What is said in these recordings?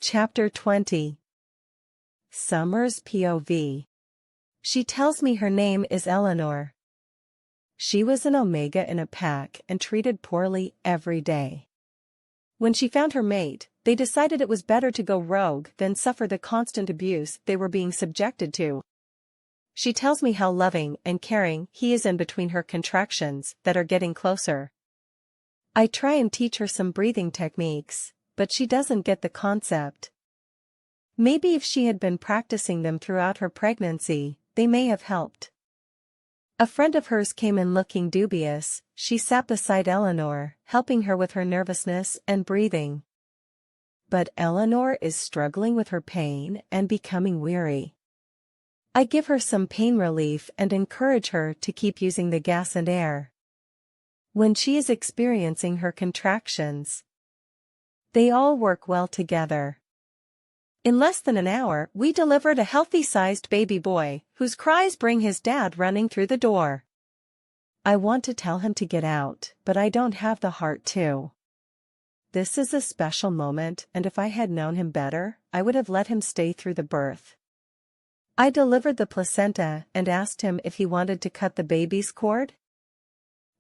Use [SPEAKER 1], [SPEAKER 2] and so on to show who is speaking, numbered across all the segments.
[SPEAKER 1] Chapter 20. Summer's POV. She tells me her name is Eleanor. She was an omega in a pack and treated poorly every day. When she found her mate, they decided it was better to go rogue than suffer the constant abuse they were being subjected to. She tells me how loving and caring he is in between her contractions that are getting closer. I try and teach her some breathing techniques, but she doesn't get the concept. Maybe if she had been practicing them throughout her pregnancy, they may have helped. A friend of hers came in looking dubious. She sat beside Eleanor, helping her with her nervousness and breathing. But Eleanor is struggling with her pain and becoming weary. I give her some pain relief and encourage her to keep using the gas and air. When she is experiencing her contractions, they all work well together. In less than an hour, we delivered a healthy-sized baby boy, whose cries bring his dad running through the door. I want to tell him to get out, but I don't have the heart to. This is a special moment, and if I had known him better, I would have let him stay through the birth. I delivered the placenta and asked him if he wanted to cut the baby's cord.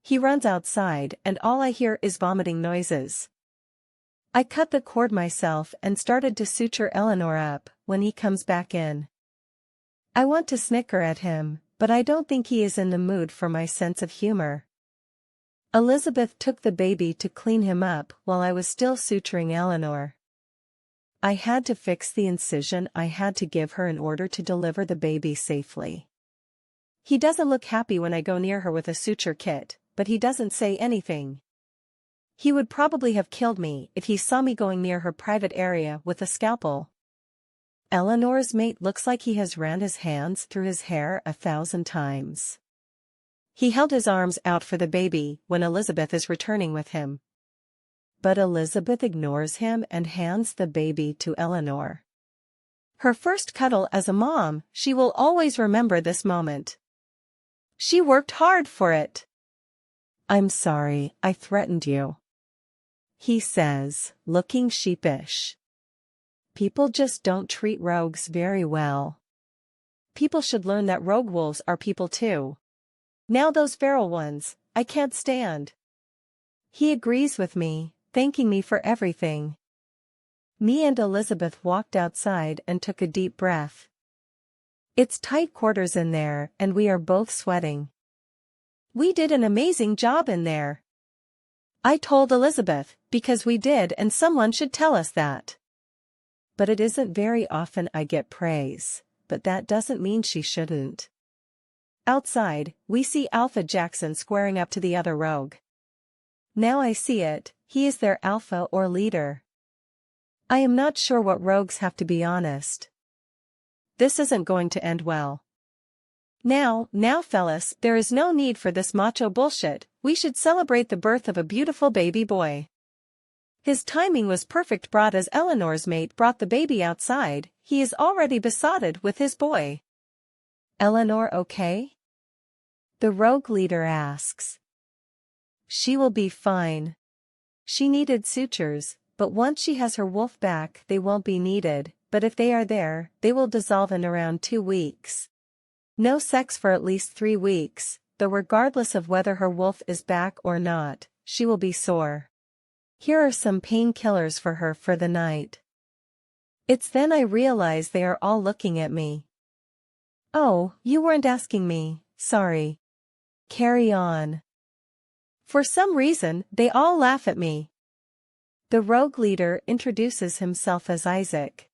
[SPEAKER 1] He runs outside and all I hear is vomiting noises. I cut the cord myself and started to suture Eleanor up when he comes back in. I want to snicker at him, but I don't think he is in the mood for my sense of humor. Elizabeth took the baby to clean him up while I was still suturing Eleanor. I had to fix the incision I had to give her in order to deliver the baby safely. He doesn't look happy when I go near her with a suture kit, but he doesn't say anything. He would probably have killed me if he saw me going near her private area with a scalpel. Eleanor's mate looks like he has ran his hands through his hair 1,000 times. He held his arms out for the baby when Elizabeth is returning with him. But Elizabeth ignores him and hands the baby to Eleanor. Her first cuddle as a mom, she will always remember this moment. She worked hard for it. I'm sorry, I threatened you, he says, looking sheepish. People just don't treat rogues very well. People should learn that rogue wolves are people too. Now those feral ones, I can't stand. He agrees with me, thanking me for everything. Me and Elizabeth walked outside and took a deep breath. It's tight quarters in there and we are both sweating. We did an amazing job in there, I told Elizabeth, because we did and someone should tell us that. But it isn't very often I get praise, but that doesn't mean she shouldn't. Outside, we see Alpha Jackson squaring up to the other rogue. Now I see it, he is their alpha or leader. I am not sure what rogues have to be honest. This isn't going to end well. Now fellas, there is no need for this macho bullshit, we should celebrate the birth of a beautiful baby boy. His timing was perfect. Brought as Eleanor's mate brought the baby outside, he is already besotted with his boy. Eleanor okay? The rogue leader asks. She will be fine. She needed sutures, but once she has her wolf back they won't be needed, but if they are there, they will dissolve in around 2 weeks. No sex for at least 3 weeks, though regardless of whether her wolf is back or not, she will be sore. Here are some painkillers for her for the night. It's then I realize they are all looking at me. Oh, you weren't asking me, sorry. Carry on. For some reason, they all laugh at me. The rogue leader introduces himself as Isaac.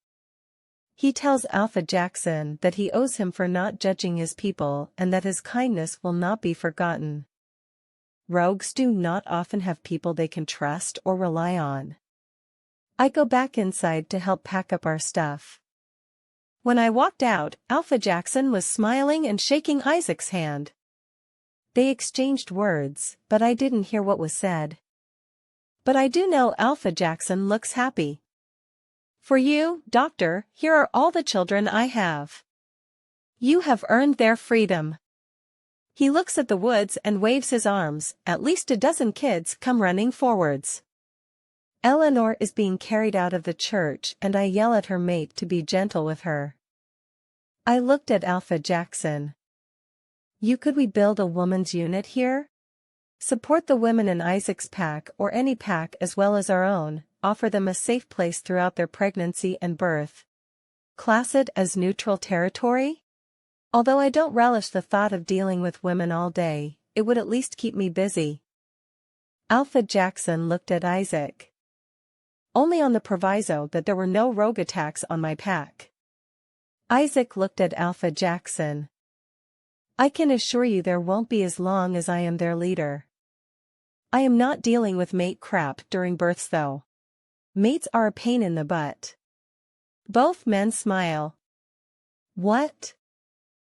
[SPEAKER 1] He tells Alpha Jackson that he owes him for not judging his people and that his kindness will not be forgotten. Rogues do not often have people they can trust or rely on. I go back inside to help pack up our stuff. When I walked out, Alpha Jackson was smiling and shaking Isaac's hand. They exchanged words, but I didn't hear what was said. But I do know Alpha Jackson looks happy. For you, Doctor, here are all the children I have. You have earned their freedom. He looks at the woods and waves his arms, at least a dozen kids come running forwards. Eleanor is being carried out of the church and I yell at her mate to be gentle with her. I looked at Alpha Jackson. Could we build a woman's unit here? Support the women in Isaac's pack or any pack as well as our own, offer them a safe place throughout their pregnancy and birth. Class it as neutral territory? Although I don't relish the thought of dealing with women all day, it would at least keep me busy. Alpha Jackson looked at Isaac. Only on the proviso that there were no rogue attacks on my pack. Isaac looked at Alpha Jackson. I can assure you there won't be as long as I am their leader. I am not dealing with mate crap during births though. Mates are a pain in the butt. Both men smile. What?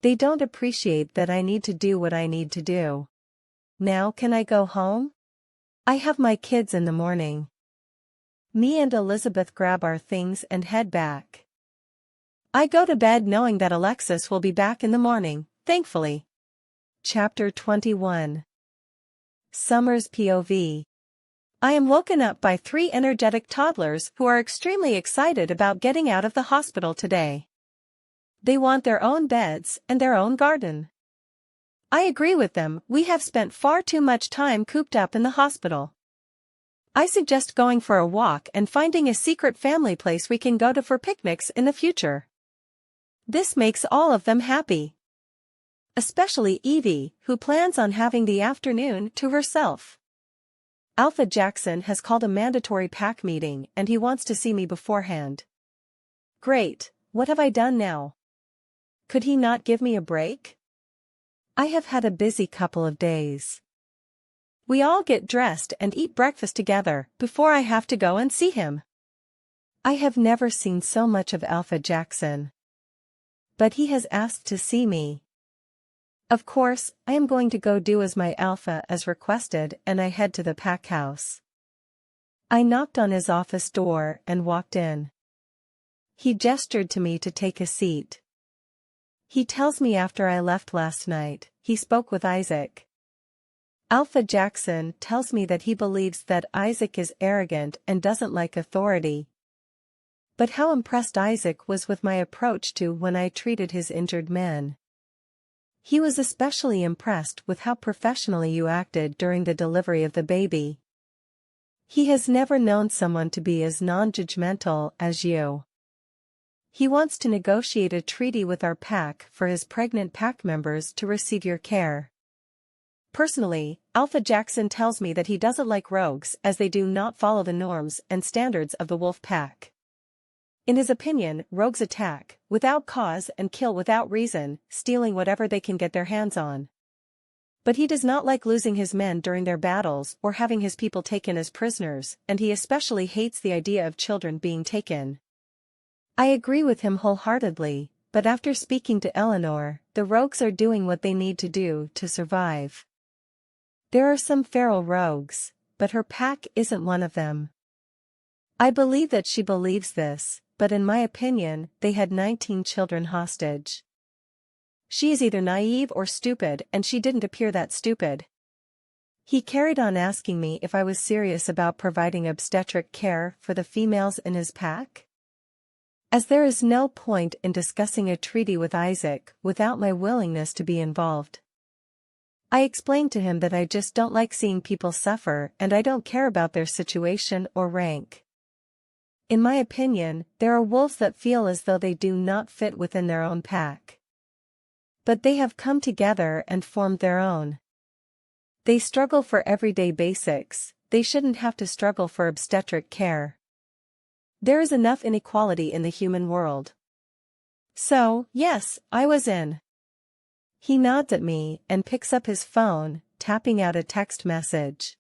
[SPEAKER 1] They don't appreciate that I need to do what I need to do. Now can I go home? I have my kids in the morning. Me and Elizabeth grab our things and head back. I go to bed knowing that Alexis will be back in the morning, thankfully. Chapter 21. Summer's POV. I am woken up by 3 energetic toddlers who are extremely excited about getting out of the hospital today. They want their own beds and their own garden. I agree with them, we have spent far too much time cooped up in the hospital. I suggest going for a walk and finding a secret family place we can go to for picnics in the future. This makes all of them happy. Especially Evie, who plans on having the afternoon to herself. Alpha Jackson has called a mandatory pack meeting and he wants to see me beforehand. Great, what have I done now? Could he not give me a break? I have had a busy couple of days. We all get dressed and eat breakfast together before I have to go and see him. I have never seen so much of Alpha Jackson. But he has asked to see me. Of course, I am going to go do as my alpha as requested and I head to the pack house. I knocked on his office door and walked in. He gestured to me to take a seat. He tells me after I left last night, he spoke with Isaac. Alpha Jackson tells me that he believes that Isaac is arrogant and doesn't like authority. But how impressed Isaac was with my approach to when I treated his injured men. He was especially impressed with how professionally you acted during the delivery of the baby. He has never known someone to be as non-judgmental as you. He wants to negotiate a treaty with our pack for his pregnant pack members to receive your care. Personally, Alpha Jackson tells me that he doesn't like rogues as they do not follow the norms and standards of the wolf pack. In his opinion, rogues attack, without cause and kill without reason, stealing whatever they can get their hands on. But he does not like losing his men during their battles or having his people taken as prisoners, and he especially hates the idea of children being taken. I agree with him wholeheartedly, but after speaking to Eleanor, the rogues are doing what they need to do to survive. There are some feral rogues, but her pack isn't one of them. I believe that she believes this, but in my opinion, they had 19 children hostage. She is either naive or stupid and she didn't appear that stupid. He carried on asking me if I was serious about providing obstetric care for the females in his pack. As there is no point in discussing a treaty with Isaac without my willingness to be involved. I explained to him that I just don't like seeing people suffer and I don't care about their situation or rank. In my opinion, there are wolves that feel as though they do not fit within their own pack. But they have come together and formed their own. They struggle for everyday basics, they shouldn't have to struggle for obstetric care. There is enough inequality in the human world. So, yes, I was in. He nods at me and picks up his phone, tapping out a text message.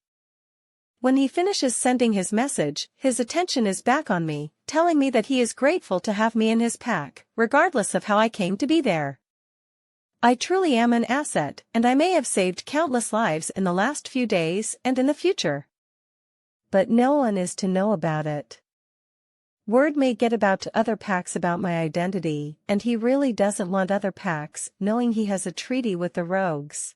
[SPEAKER 1] When he finishes sending his message, his attention is back on me, telling me that he is grateful to have me in his pack, regardless of how I came to be there. I truly am an asset, and I may have saved countless lives in the last few days and in the future. But no one is to know about it. Word may get about to other packs about my identity, and he really doesn't want other packs knowing he has a treaty with the rogues.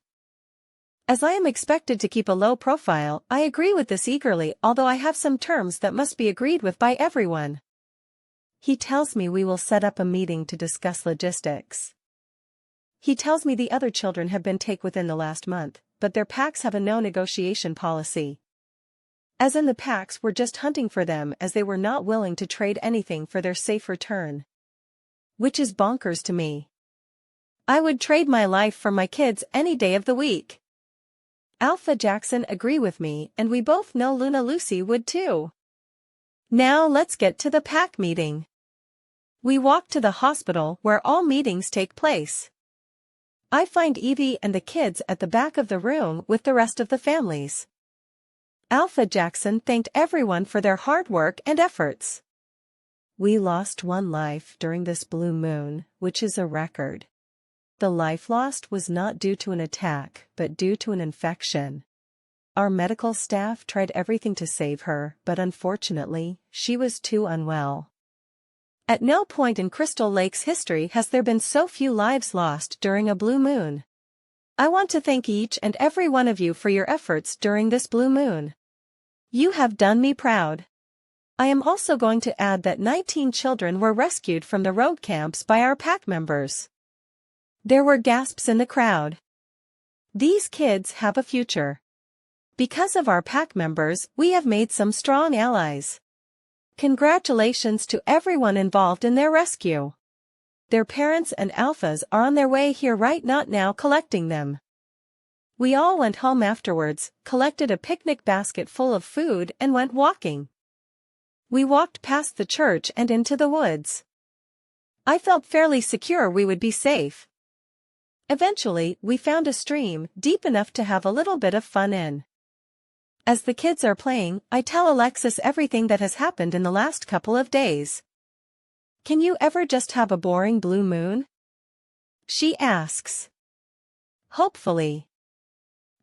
[SPEAKER 1] As I am expected to keep a low profile, I agree with this eagerly, although I have some terms that must be agreed with by everyone. He tells me we will set up a meeting to discuss logistics. He tells me the other children have been taken within the last month, but their packs have a no negotiation policy. As in the packs were just hunting for them as they were not willing to trade anything for their safe return. Which is bonkers to me. I would trade my life for my kids any day of the week. Alpha Jackson agree with me, and we both know Luna Lucy would too. Now let's get to the pack meeting. We walk to the hospital where all meetings take place. I find Evie and the kids at the back of the room with the rest of the families. Alpha Jackson thanked everyone for their hard work and efforts. We lost one life during this blue moon, which is a record. The life lost was not due to an attack, but due to an infection. Our medical staff tried everything to save her, but unfortunately, she was too unwell. At no point in Crystal Lake's history has there been so few lives lost during a blue moon. I want to thank each and every one of you for your efforts during this blue moon. You have done me proud. I am also going to add that 19 children were rescued from the road camps by our pack members. There were gasps in the crowd. These kids have a future. Because of our pack members, we have made some strong allies. Congratulations to everyone involved in their rescue. Their parents and alphas are on their way here right now collecting them. We all went home afterwards, collected a picnic basket full of food and went walking. We walked past the church and into the woods. I felt fairly secure we would be safe. Eventually, we found a stream deep enough to have a little bit of fun in. As the kids are playing, I tell Alexis everything that has happened in the last couple of days. Can you ever just have a boring blue moon? She asks. Hopefully.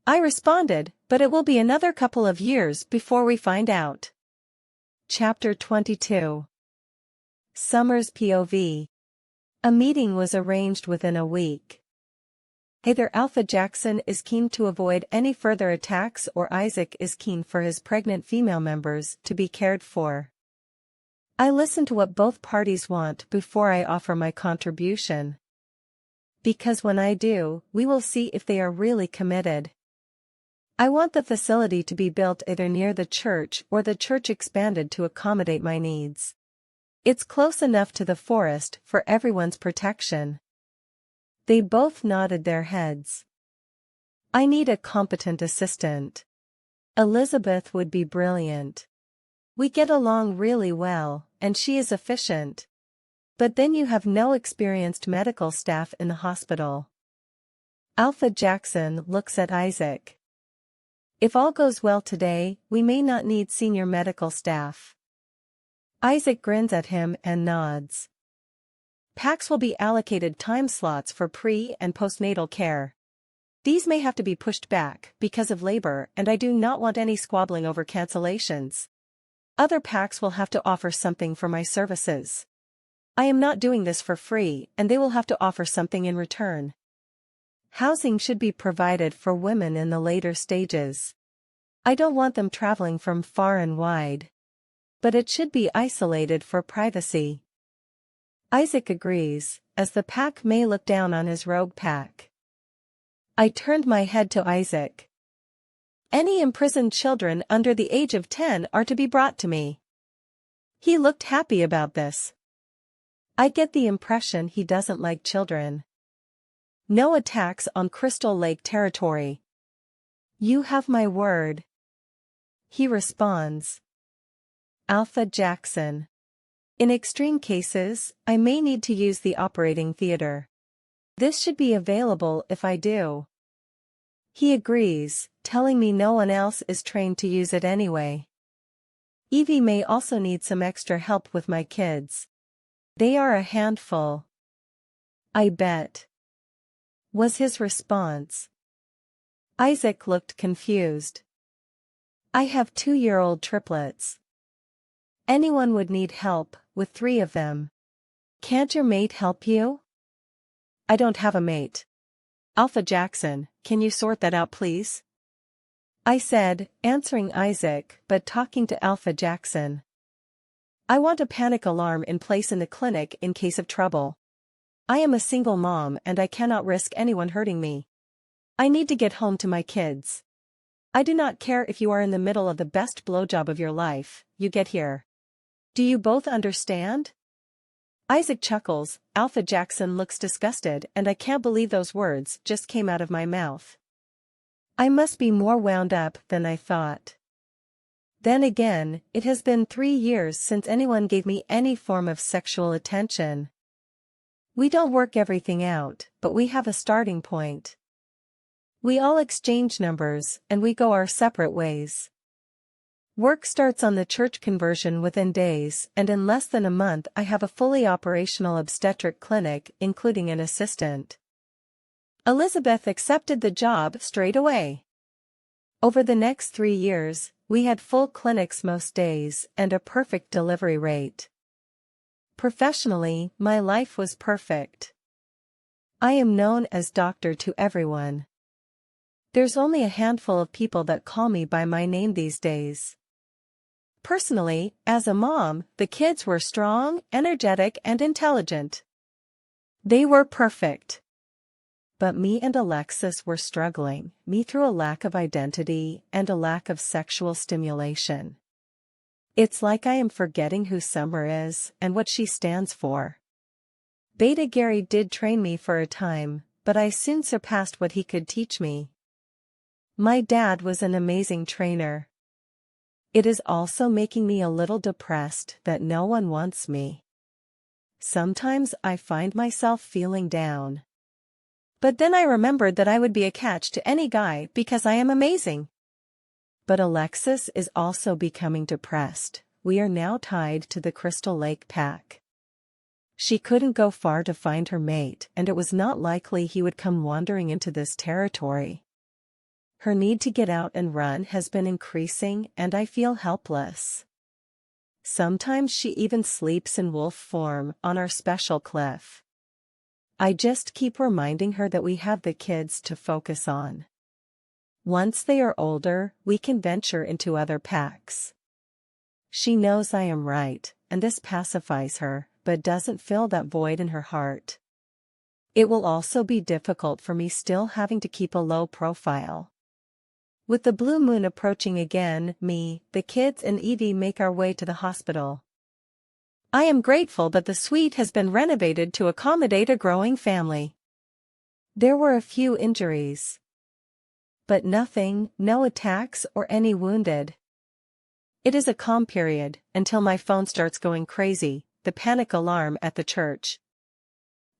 [SPEAKER 1] I responded, but it will be another couple of years before we find out. Chapter 22. Summer's POV. A meeting was arranged within a week. Either Alpha Jackson is keen to avoid any further attacks or Isaac is keen for his pregnant female members to be cared for. I listen to what both parties want before I offer my contribution. Because when I do, we will see if they are really committed. I want the facility to be built either near the church or the church expanded to accommodate my needs. It's close enough to the forest for everyone's protection. They both nodded their heads. I need a competent assistant. Elizabeth would be brilliant. We get along really well, and she is efficient. But then you have no experienced medical staff in the hospital. Alpha Jackson looks at Isaac. If all goes well today, we may not need senior medical staff. Isaac grins at him and nods. Packs will be allocated time slots for pre- and postnatal care. These may have to be pushed back because of labor, and I do not want any squabbling over cancellations. Other packs will have to offer something for my services. I am not doing this for free, and they will have to offer something in return. Housing should be provided for women in the later stages. I don't want them traveling from far and wide. But it should be isolated for privacy. Isaac agrees, as the pack may look down on his rogue pack. I turned my head to Isaac. Any imprisoned children under the age of 10 are to be brought to me. He looked happy about this. I get the impression he doesn't like children. No attacks on Crystal Lake territory. You have my word. He responds. Alpha Jackson. In extreme cases, I may need to use the operating theater. This should be available if I do. He agrees, telling me no one else is trained to use it anyway. Evie may also need some extra help with my kids. They are a handful. I bet. Was his response. Isaac looked confused. I have 2-year-old triplets. Anyone would need help, with 3 of them. Can't your mate help you? I don't have a mate. Alpha Jackson, can you sort that out please? I said, answering Isaac but talking to Alpha Jackson. I want a panic alarm in place in the clinic in case of trouble. I am a single mom and I cannot risk anyone hurting me. I need to get home to my kids. I do not care if you are in the middle of the best blowjob of your life, you get here. Do you both understand? Isaac chuckles, Alpha Jackson looks disgusted, and I can't believe those words just came out of my mouth. I must be more wound up than I thought. Then again, it has been 3 years since anyone gave me any form of sexual attention. We don't work everything out, but we have a starting point. We all exchange numbers, and we go our separate ways. Work starts on the church conversion within days, and in less than a month I have a fully operational obstetric clinic including an assistant. Elizabeth accepted the job straight away. Over the next 3 years, we had full clinics most days and a perfect delivery rate. Professionally, my life was perfect. I am known as doctor to everyone. There's only a handful of people that call me by my name these days. Personally, as a mom, the kids were strong, energetic, and intelligent. They were perfect. But me and Alexis were struggling, me through a lack of identity and a lack of sexual stimulation. It's like I am forgetting who Summer is and what she stands for. Beta Gary did train me for a time, but I soon surpassed what he could teach me. My dad was an amazing trainer. It is also making me a little depressed that no one wants me. Sometimes I find myself feeling down. But then I remembered that I would be a catch to any guy because I am amazing. But Alexis is also becoming depressed. We are now tied to the Crystal Lake pack. She couldn't go far to find her mate, and it was not likely he would come wandering into this territory. Her need to get out and run has been increasing, and I feel helpless. Sometimes she even sleeps in wolf form on our special cliff. I just keep reminding her that we have the kids to focus on. Once they are older, we can venture into other packs. She knows I am right, and this pacifies her, but doesn't fill that void in her heart. It will also be difficult for me still having to keep a low profile. With the blue moon approaching again, me, the kids and Evie make our way to the hospital. I am grateful that the suite has been renovated to accommodate a growing family. There were a few injuries. But nothing, no attacks or any wounded. It is a calm period, until my phone starts going crazy, the panic alarm at the church.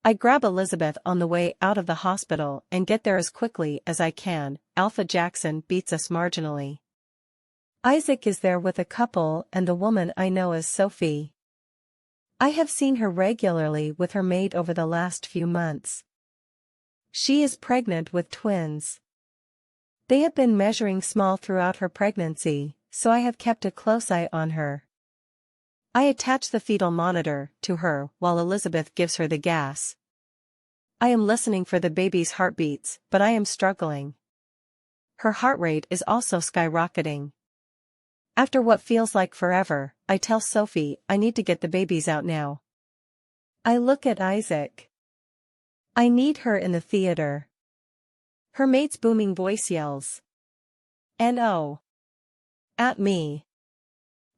[SPEAKER 1] I grab Elizabeth on the way out of the hospital and get there as quickly as I can. Alpha Jackson beats us marginally. Isaac is there with a couple and the woman I know as Sophie. I have seen her regularly with her maid over the last few months. She is pregnant with twins. They have been measuring small throughout her pregnancy, so I have kept a close eye on her. I attach the fetal monitor to her while Elizabeth gives her the gas. I am listening for the baby's heartbeats, but I am struggling. Her heart rate is also skyrocketing. After what feels like forever, I tell Sophie I need to get the babies out now. I look at Isaac. I need her in the theater. Her mate's booming voice yells. "No!" At me.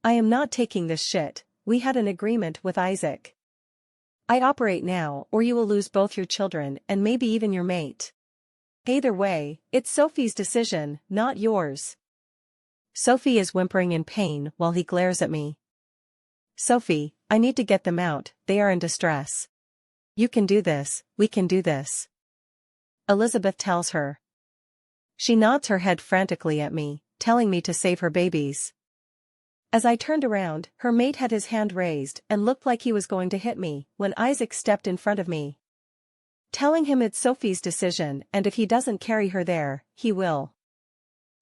[SPEAKER 1] I am not taking this shit. We had an agreement with Isaac. I operate now, or you will lose both your children and maybe even your mate. Either way, it's Sophie's decision, not yours. Sophie is whimpering in pain while he glares at me. Sophie, I need to get them out, they are in distress. You can do this, we can do this. Elizabeth tells her. She nods her head frantically at me, telling me to save her babies. As I turned around, her mate had his hand raised and looked like he was going to hit me when Isaac stepped in front of me. Telling him it's Sophie's decision and if he doesn't carry her there, he will.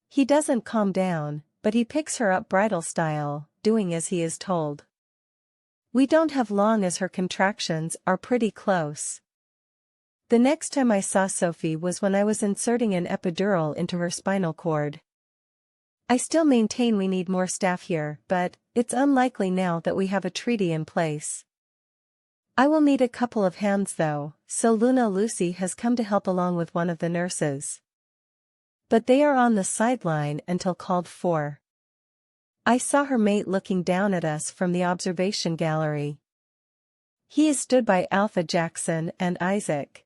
[SPEAKER 1] He doesn't calm down, but he picks her up bridal style, doing as he is told. We don't have long as her contractions are pretty close. The next time I saw Sophie was when I was inserting an epidural into her spinal cord. I still maintain we need more staff here, but it's unlikely now that we have a treaty in place. I will need a couple of hands though, so Luna Lucy has come to help along with one of the nurses. But they are on the sideline until called for. I saw her mate looking down at us from the observation gallery. He is stood by Alpha Jackson and Isaac.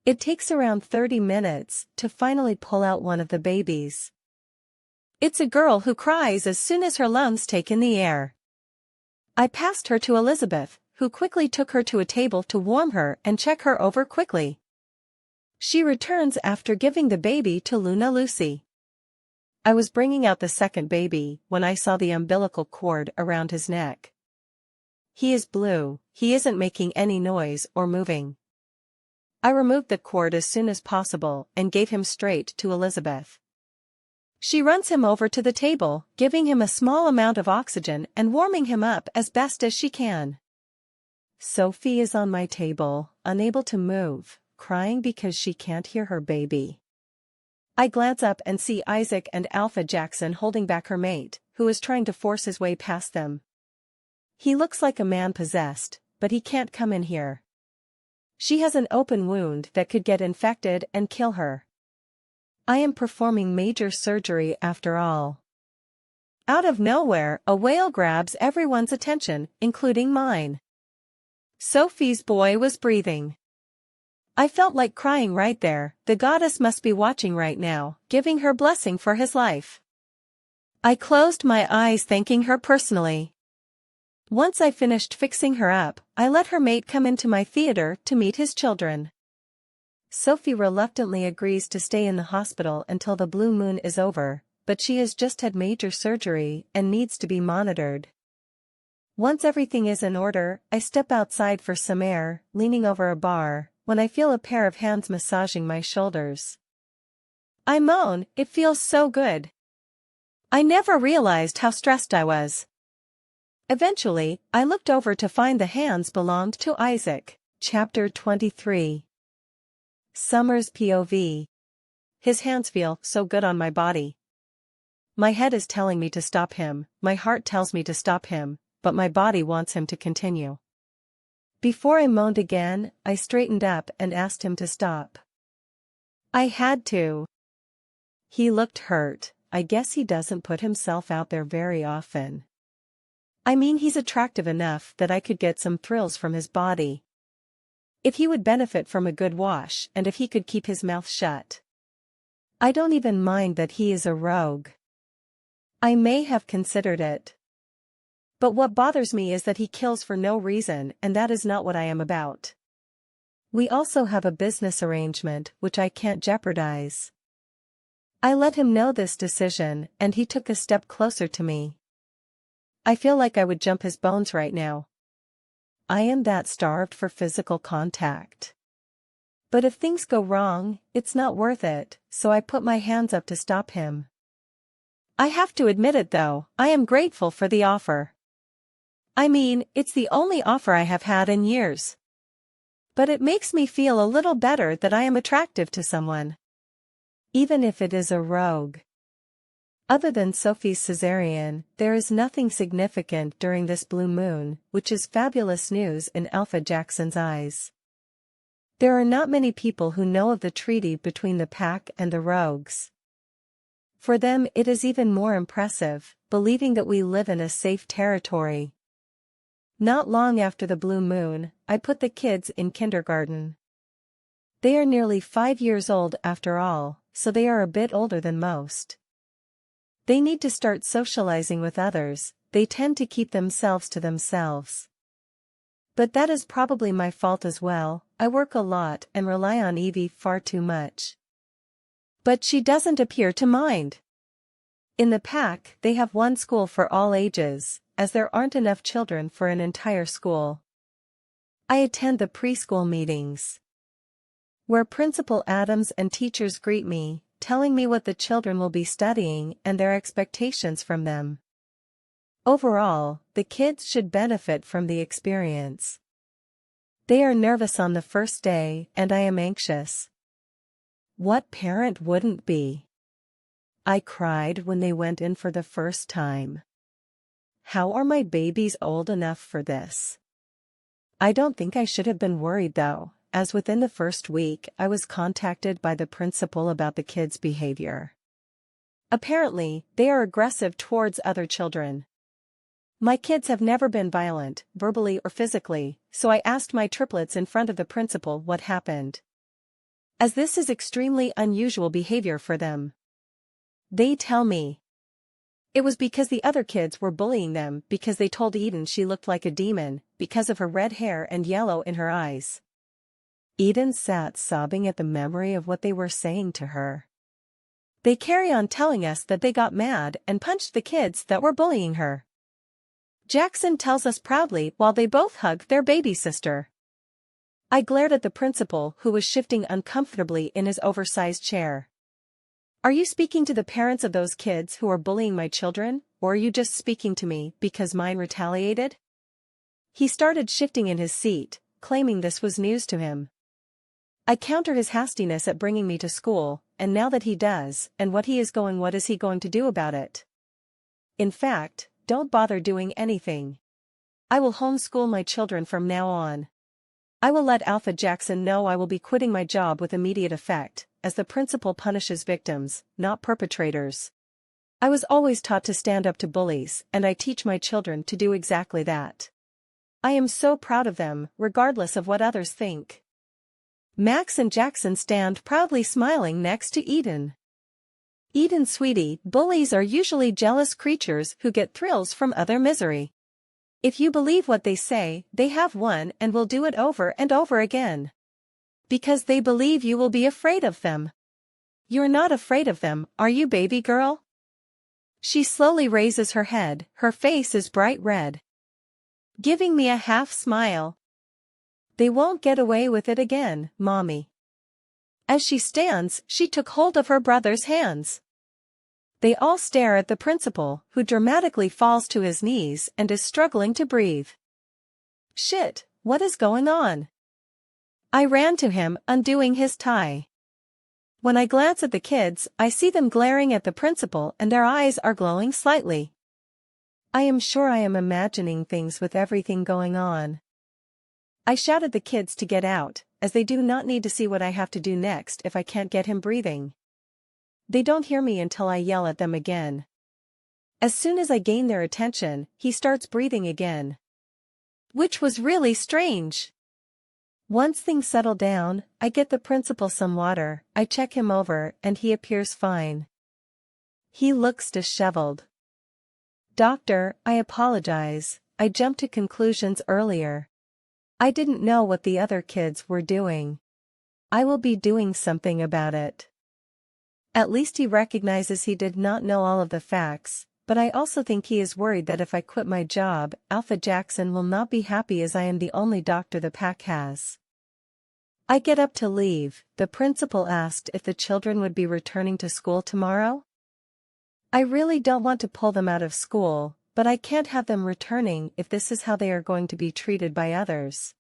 [SPEAKER 1] It takes around 30 minutes to finally pull out one of the babies. It's a girl who cries as soon as her lungs take in the air. I passed her to Elizabeth, who quickly took her to a table to warm her and check her over quickly. She returns after giving the baby to Luna Lucy. I was bringing out the second baby when I saw the umbilical cord around his neck. He is blue, he isn't making any noise or moving. I removed the cord as soon as possible and gave him straight to Elizabeth. She runs him over to the table, giving him a small amount of oxygen and warming him up as best as she can. Sophie is on my table, unable to move, crying because she can't hear her baby. I glance up and see Isaac and Alpha Jackson holding back her mate, who is trying to force his way past them. He looks like a man possessed, but he can't come in here. She has an open wound that could get infected and kill her. I am performing major surgery after all. Out of nowhere, a wail grabs everyone's attention, including mine. Sophie's boy was breathing. I felt like crying right there. The goddess must be watching right now, giving her blessing for his life. I closed my eyes thanking her personally. Once I finished fixing her up, I let her mate come into my theater to meet his children. Sophie reluctantly agrees to stay in the hospital until the blue moon is over, but she has just had major surgery and needs to be monitored. Once everything is in order, I step outside for some air, leaning over a bar, when I feel a pair of hands massaging my shoulders. I moan, it feels so good. I never realized how stressed I was. Eventually, I looked over to find the hands belonged to Isaac. Chapter 23. Summer's POV. His hands feel so good on my body. My head is telling me to stop him, my heart tells me to stop him, but my body wants him to continue. Before I moaned again, I straightened up and asked him to stop. I had to. He looked hurt. I guess he doesn't put himself out there very often. I mean, he's attractive enough that I could get some thrills from his body. If he would benefit from a good wash and if he could keep his mouth shut. I don't even mind that he is a rogue. I may have considered it. But what bothers me is that he kills for no reason, and that is not what I am about. We also have a business arrangement which I can't jeopardize. I let him know this decision, and he took a step closer to me. I feel like I would jump his bones right now. I am that starved for physical contact. But if things go wrong, it's not worth it, so I put my hands up to stop him. I have to admit it though, I am grateful for the offer. I mean, it's the only offer I have had in years. But it makes me feel a little better that I am attractive to someone. Even if it is a rogue. Other than Sophie's cesarean, there is nothing significant during this blue moon, which is fabulous news in Alpha Jackson's eyes. There are not many people who know of the treaty between the pack and the rogues. For them it is even more impressive, believing that we live in a safe territory. Not long after the blue moon, I put the kids in kindergarten. They are nearly 5 years old after all, so they are a bit older than most. They need to start socializing with others, they tend to keep themselves to themselves. But that is probably my fault as well, I work a lot and rely on Evie far too much. But she doesn't appear to mind. In the pack, they have one school for all ages, as there aren't enough children for an entire school. I attend the preschool meetings, where Principal Adams and teachers greet me, telling me what the children will be studying and their expectations from them. Overall, the kids should benefit from the experience. They are nervous on the first day, and I am anxious. What parent wouldn't be? I cried when they went in for the first time. How are my babies old enough for this? I don't think I should have been worried though, as within the first week I was contacted by the principal about the kids' behavior. Apparently, they are aggressive towards other children. My kids have never been violent, verbally or physically, so I asked my triplets in front of the principal what happened. As this is extremely unusual behavior for them. They tell me it was because the other kids were bullying them because they told Eden she looked like a demon because of her red hair and yellow in her eyes. Eden sat sobbing at the memory of what they were saying to her. They carry on telling us that they got mad and punched the kids that were bullying her. Jackson tells us proudly while they both hug their baby sister. I glared at the principal who was shifting uncomfortably in his oversized chair. Are you speaking to the parents of those kids who are bullying my children, or are you just speaking to me because mine retaliated? He started shifting in his seat, claiming this was news to him. I counter his hastiness at bringing me to school, and now that he does, and what is he going to do about it? In fact, don't bother doing anything. I will homeschool my children from now on. I will let Alpha Jackson know I will be quitting my job with immediate effect, as the principal punishes victims, not perpetrators. I was always taught to stand up to bullies, and I teach my children to do exactly that. I am so proud of them, regardless of what others think. Max and Jackson stand proudly smiling next to Eden. Eden, sweetie, bullies are usually jealous creatures who get thrills from other misery. If you believe what they say, they have won and will do it over and over again. Because they believe you will be afraid of them. You're not afraid of them, are you, baby girl? She slowly raises her head, her face is bright red, giving me a half smile. They won't get away with it again, Mommy. As she stands, she took hold of her brother's hands. They all stare at the principal, who dramatically falls to his knees and is struggling to breathe. Shit, what is going on? I ran to him, undoing his tie. When I glance at the kids, I see them glaring at the principal and their eyes are glowing slightly. I am sure I am imagining things with everything going on. I shout at the kids to get out, as they do not need to see what I have to do next if I can't get him breathing. They don't hear me until I yell at them again. As soon as I gain their attention, he starts breathing again. Which was really strange. Once things settle down, I get the principal some water, I check him over, and he appears fine. He looks disheveled. Doctor, I apologize, I jumped to conclusions earlier. I didn't know what the other kids were doing. I will be doing something about it. At least he recognizes he did not know all of the facts, but I also think he is worried that if I quit my job, Alpha Jackson will not be happy as I am the only doctor the pack has. I get up to leave. The principal asked if the children would be returning to school tomorrow. I really don't want to pull them out of school, but I can't have them returning if this is how they are going to be treated by others.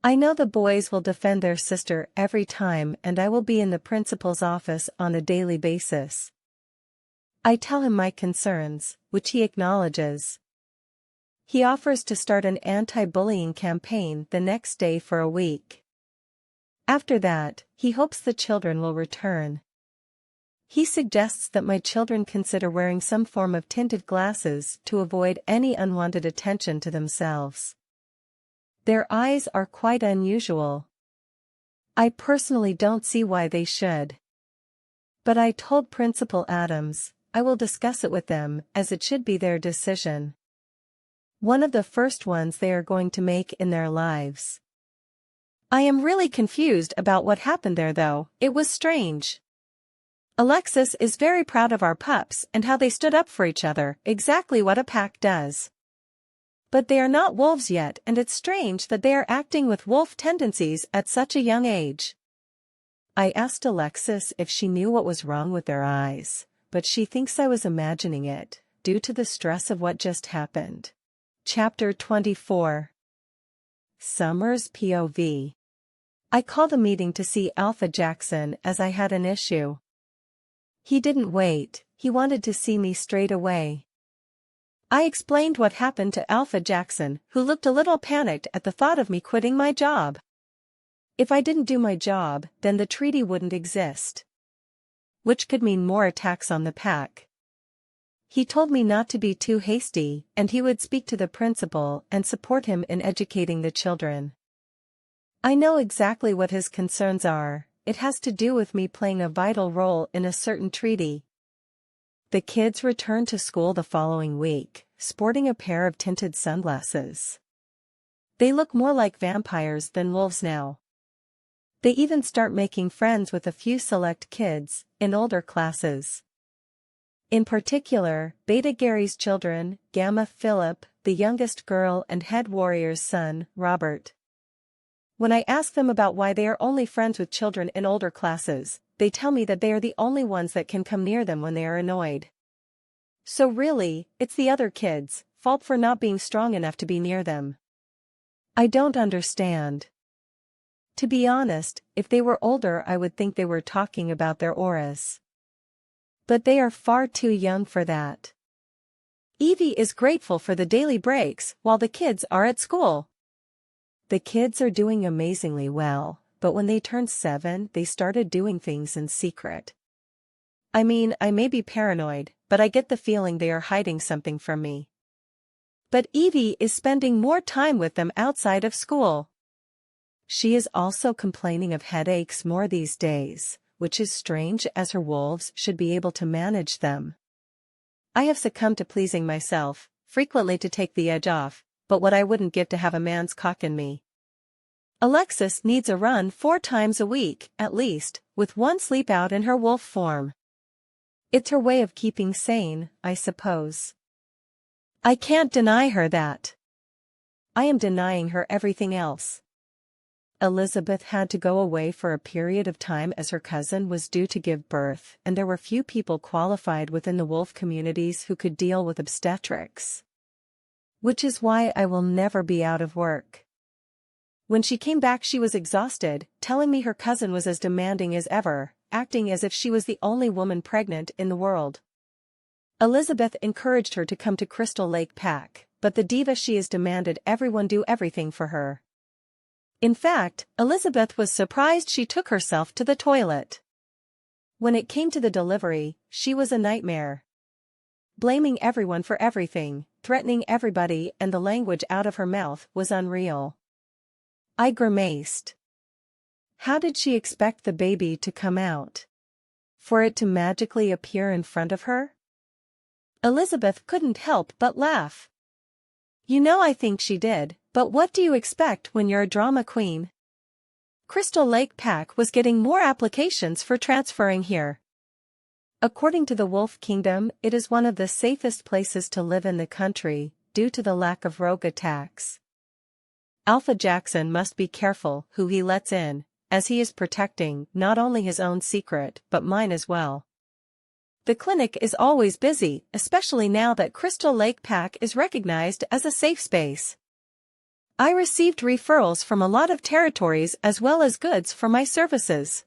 [SPEAKER 1] I know the boys will defend their sister every time and I will be in the principal's office on a daily basis. I tell him my concerns, which he acknowledges. He offers to start an anti-bullying campaign the next day for a week. After that, he hopes the children will return. He suggests that my children consider wearing some form of tinted glasses to avoid any unwanted attention to themselves. Their eyes are quite unusual. I personally don't see why they should. But I told Principal Adams, I will discuss it with them, as it should be their decision. One of the first ones they are going to make in their lives. I am really confused about what happened there though, it was strange. Alexis is very proud of our pups and how they stood up for each other, exactly what a pack does. But they are not wolves yet and it's strange that they are acting with wolf tendencies at such a young age. I asked Alexis if she knew what was wrong with their eyes, but she thinks I was imagining it, due to the stress of what just happened. Chapter 24. Summer's POV. I called a meeting to see Alpha Jackson as I had an issue. He didn't wait, he wanted to see me straight away. I explained what happened to Alpha Jackson, who looked a little panicked at the thought of me quitting my job. If I didn't do my job, then the treaty wouldn't exist, which could mean more attacks on the pack. He told me not to be too hasty, and he would speak to the principal and support him in educating the children. I know exactly what his concerns are. It has to do with me playing a vital role in a certain treaty. The kids returned to school the following week, sporting a pair of tinted sunglasses. They look more like vampires than wolves now. They even start making friends with a few select kids, in older classes. In particular, Beta Gary's children, Gamma Philip, the youngest girl, and Head Warrior's son, Robert. When I ask them about why they are only friends with children in older classes, they tell me that they are the only ones that can come near them when they are annoyed. So really, it's the other kids' fault for not being strong enough to be near them. I don't understand. To be honest, if they were older I would think they were talking about their auras. But they are far too young for that. Evie is grateful for the daily breaks while the kids are at school. The kids are doing amazingly well, but when they turned 7 they started doing things in secret. I mean, I may be paranoid, but I get the feeling they are hiding something from me. But Evie is spending more time with them outside of school. She is also complaining of headaches more these days, which is strange as her wolves should be able to manage them. I have succumbed to pleasing myself, frequently to take the edge off, but what I wouldn't give to have a man's cock in me. Alexis needs a run 4 times a week, at least, with 1 sleep out in her wolf form. It's her way of keeping sane, I suppose. I can't deny her that. I am denying her everything else. Elizabeth had to go away for a period of time as her cousin was due to give birth, and there were few people qualified within the wolf communities who could deal with obstetrics. Which is why I will never be out of work. When she came back she was exhausted, telling me her cousin was as demanding as ever, acting as if she was the only woman pregnant in the world. Elizabeth encouraged her to come to Crystal Lake Pack, but the diva she is demanded everyone do everything for her. In fact, Elizabeth was surprised she took herself to the toilet. When it came to the delivery, she was a nightmare. Blaming everyone for everything, threatening everybody, and the language out of her mouth was unreal. I grimaced. How did she expect the baby to come out? For it to magically appear in front of her? Elizabeth couldn't help but laugh. You know, I think she did, but what do you expect when you're a drama queen? Crystal Lake Pack was getting more applications for transferring here. According to the Wolf Kingdom, it is one of the safest places to live in the country, due to the lack of rogue attacks. Alpha Jackson must be careful who he lets in, as he is protecting not only his own secret but mine as well. The clinic is always busy, especially now that Crystal Lake Pack is recognized as a safe space. I received referrals from a lot of territories as well as goods for my services.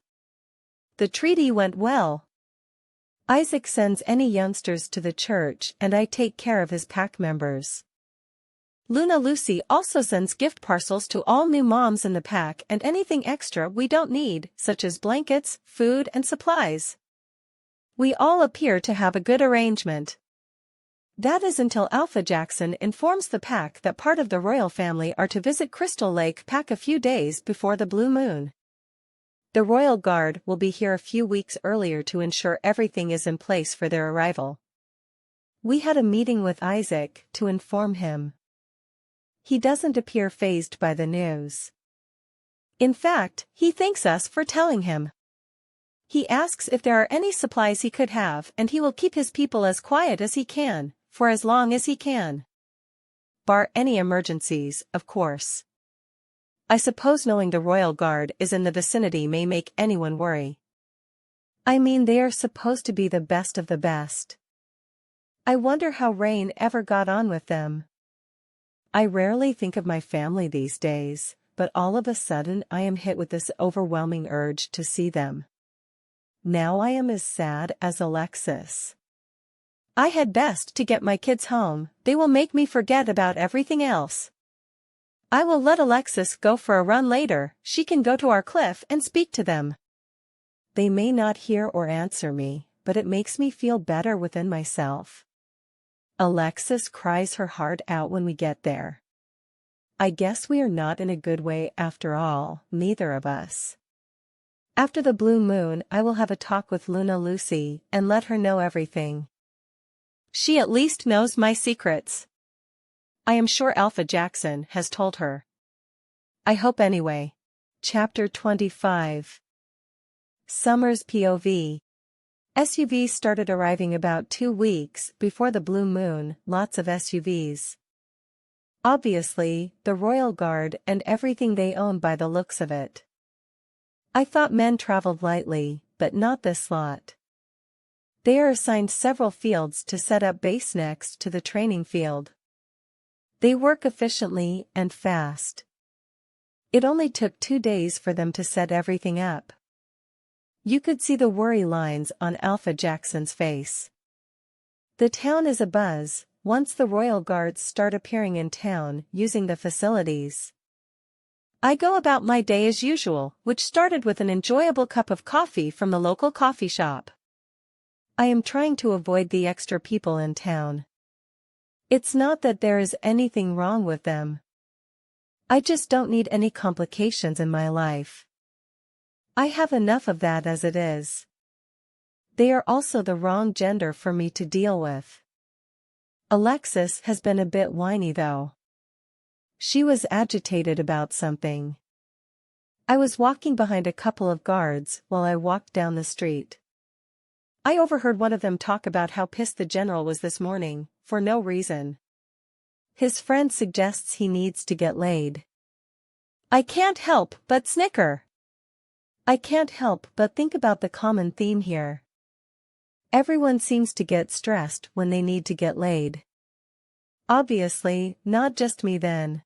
[SPEAKER 1] The treaty went well. Isaac sends any youngsters to the church and I take care of his pack members. Luna Lucy also sends gift parcels to all new moms in the pack and anything extra we don't need, such as blankets, food and supplies. We all appear to have a good arrangement. That is until Alpha Jackson informs the pack that part of the royal family are to visit Crystal Lake Pack a few days before the blue moon. The royal guard will be here a few weeks earlier to ensure everything is in place for their arrival. We had a meeting with Isaac to inform him. He doesn't appear fazed by the news. In fact, he thanks us for telling him. He asks if there are any supplies he could have, and he will keep his people as quiet as he can, for as long as he can. Bar any emergencies, of course. I suppose knowing the royal guard is in the vicinity may make anyone worry. I mean, they are supposed to be the best of the best. I wonder how Rain ever got on with them. I rarely think of my family these days, but all of a sudden I am hit with this overwhelming urge to see them. Now I am as sad as Alexis. I had best to get my kids home, they will make me forget about everything else. I will let Alexis go for a run later, she can go to our cliff and speak to them. They may not hear or answer me, but it makes me feel better within myself. Alexis cries her heart out when we get there. I guess we are not in a good way after all, neither of us. After the blue moon I will have a talk with Luna Lucy and let her know everything. She at least knows my secrets. I am sure Alpha Jackson has told her. I hope anyway. Chapter 25. Summer's POV. SUVs started arriving about 2 weeks before the blue moon, lots of SUVs. Obviously, the Royal Guard and everything they own by the looks of it. I thought men traveled lightly, but not this lot. They are assigned several fields to set up base next to the training field. They work efficiently and fast. It only took 2 days for them to set everything up. You could see the worry lines on Alpha Jackson's face. The town is abuzz once the Royal Guards start appearing in town using the facilities. I go about my day as usual, which started with an enjoyable cup of coffee from the local coffee shop. I am trying to avoid the extra people in town. It's not that there is anything wrong with them. I just don't need any complications in my life. I have enough of that as it is. They are also the wrong gender for me to deal with. Alexis has been a bit whiny though. She was agitated about something. I was walking behind a couple of guards while I walked down the street. I overheard one of them talk about how pissed the general was this morning, for no reason. His friend suggests he needs to get laid. I can't help but snicker. I can't help but think about the common theme here. Everyone seems to get stressed when they need to get laid. Obviously, not just me then.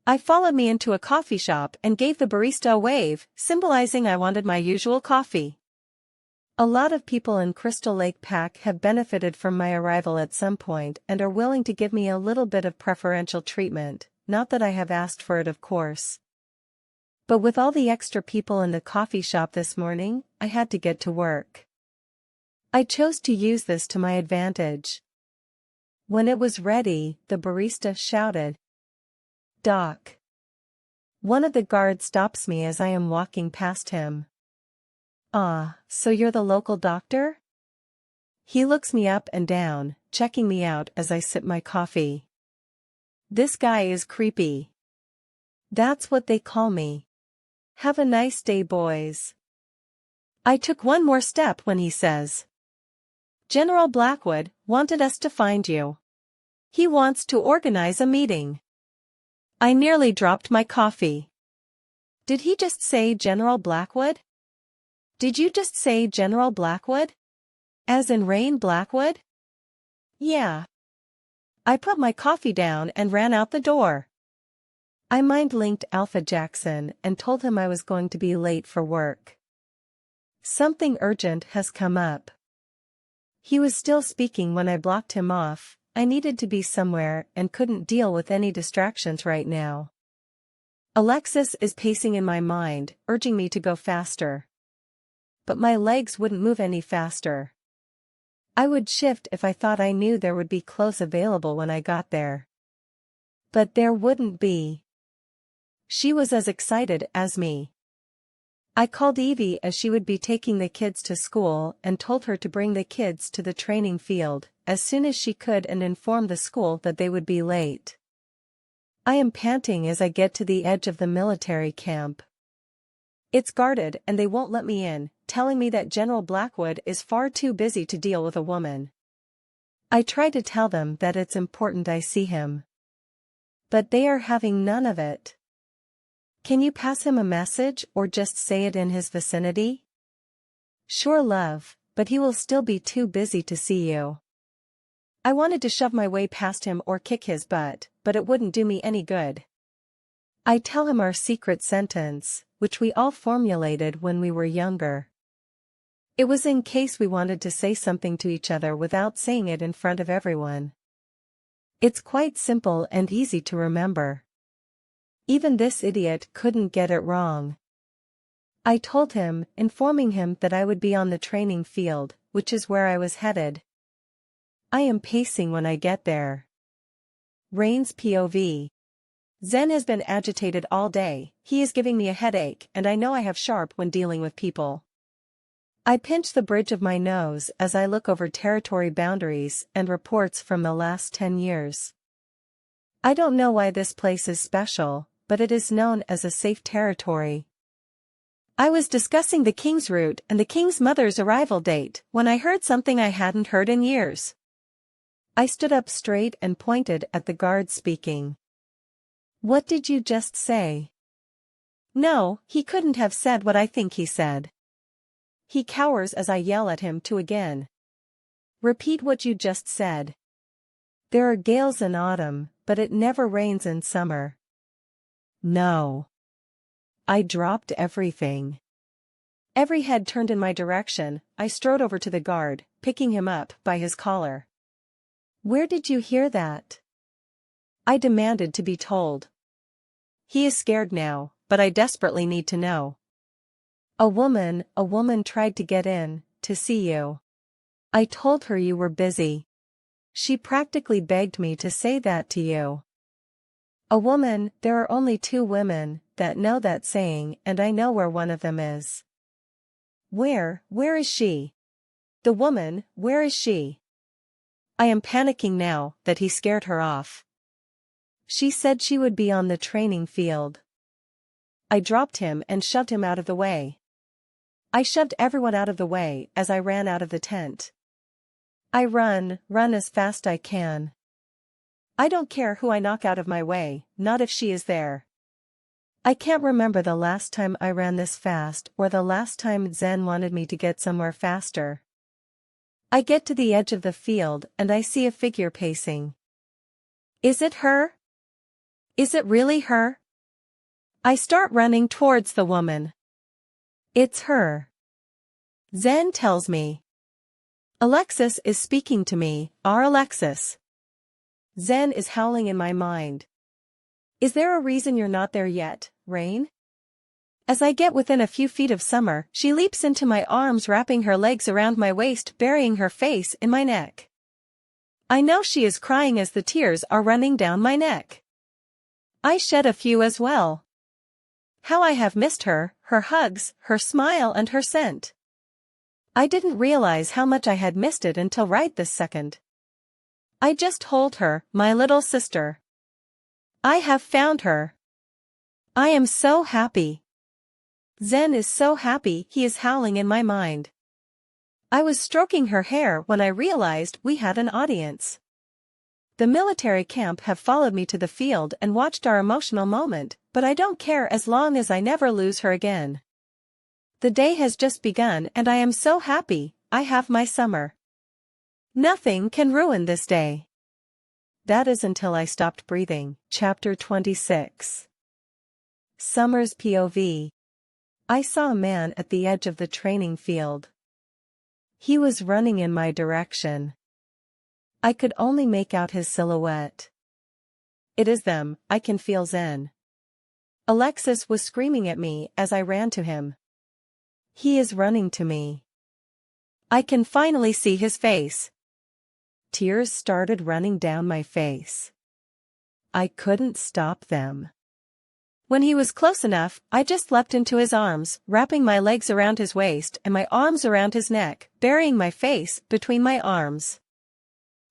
[SPEAKER 1] I followed me into a coffee shop and gave the barista a wave, symbolizing I wanted my usual coffee. A lot of people in Crystal Lake Pack have benefited from my arrival at some point and are willing to give me a little bit of preferential treatment, not that I have asked for it of course. But with all the extra people in the coffee shop this morning, I had to get to work. I chose to use this to my advantage. When it was ready, the barista shouted, "Doc." One of the guards stops me as I am walking past him. "Ah, so you're the local doctor?" He looks me up and down, checking me out as I sip my coffee. This guy is creepy. That's what they call me. Have a nice day, boys. I took one more step when he says, "General Blackwood wanted us to find you. He wants to organize a meeting." I nearly dropped my coffee. Did he just say General Blackwood? Did you just say General Blackwood? As in Rain Blackwood? Yeah. I put my coffee down and ran out the door. I mind-linked Alpha Jackson and told him I was going to be late for work. Something urgent has come up. He was still speaking when I blocked him off. I needed to be somewhere and couldn't deal with any distractions right now. Alexis is pacing in my mind, urging me to go faster. But my legs wouldn't move any faster. I would shift if I thought I knew there would be clothes available when I got there. But there wouldn't be. She was as excited as me. I called Evie as she would be taking the kids to school and told her to bring the kids to the training field as soon as she could and inform the school that they would be late. I am panting as I get to the edge of the military camp. It's guarded and they won't let me in, telling me that General Blackwood is far too busy to deal with a woman. I try to tell them that it's important I see him. But they are having none of it. Can you pass him a message or just say it in his vicinity? Sure, love, but he will still be too busy to see you. I wanted to shove my way past him or kick his butt, but it wouldn't do me any good. I tell him our secret sentence, which we all formulated when we were younger. It was in case we wanted to say something to each other without saying it in front of everyone. It's quite simple and easy to remember. Even this idiot couldn't get it wrong. I told him, informing him that I would be on the training field, which is where I was headed. I am pacing when I get there. Rain's POV. Zen has been agitated all day, he is giving me a headache, and I know I have sharp when dealing with people. I pinch the bridge of my nose as I look over territory boundaries and reports from the last 10 years. I don't know why this place is special, but it is known as a safe territory. I was discussing the king's route and the king's mother's arrival date when I heard something I hadn't heard in years. I stood up straight and pointed at the guard speaking. What did you just say? No, he couldn't have said what I think he said. He cowers as I yell at him to again. Repeat what you just said. There are gales in autumn, but it never rains in summer. No. I dropped everything. Every head turned in my direction. I strode over to the guard, picking him up by his collar. Where did you hear that? I demanded to be told. He is scared now, but I desperately need to know. A woman tried to get in, to see you. I told her you were busy. She practically begged me to say that to you. A woman, there are only 2 women that know that saying, and I know where one of them is. Where is she? The woman, where is she? I am panicking now that he scared her off. She said she would be on the training field. I dropped him and shoved him out of the way. I shoved everyone out of the way as I ran out of the tent. I run as fast I can. I don't care who I knock out of my way, not if she is there. I can't remember the last time I ran this fast or the last time Zen wanted me to get somewhere faster. I get to the edge of the field and I see a figure pacing. Is it her? Is it really her? I start running towards the woman. It's her. Zen tells me. Alexis is speaking to me, our Alexis. Zen is howling in my mind. Is there a reason you're not there yet, Rain? As I get within a few feet of Summer, she leaps into my arms, wrapping her legs around my waist, burying her face in my neck. I know she is crying as the tears are running down my neck. I shed a few as well. How I have missed her hugs, her smile and her scent. I didn't realize how much I had missed it until right this second. I just hold her, my little sister. I have found her. I am so happy. Zen is so happy, he is howling in my mind. I was stroking her hair when I realized we had an audience. The military camp have followed me to the field and watched our emotional moment, but I don't care as long as I never lose her again. The day has just begun and I am so happy, I have my Summer. Nothing can ruin this day. That is until I stopped breathing. Chapter 26. Summer's POV. I saw a man at the edge of the training field. He was running in my direction. I could only make out his silhouette. It is them, I can feel Zen. Alexis was screaming at me as I ran to him. He is running to me. I can finally see his face. Tears started running down my face. I couldn't stop them. When he was close enough, I just leapt into his arms, wrapping my legs around his waist and my arms around his neck, burying my face between my arms.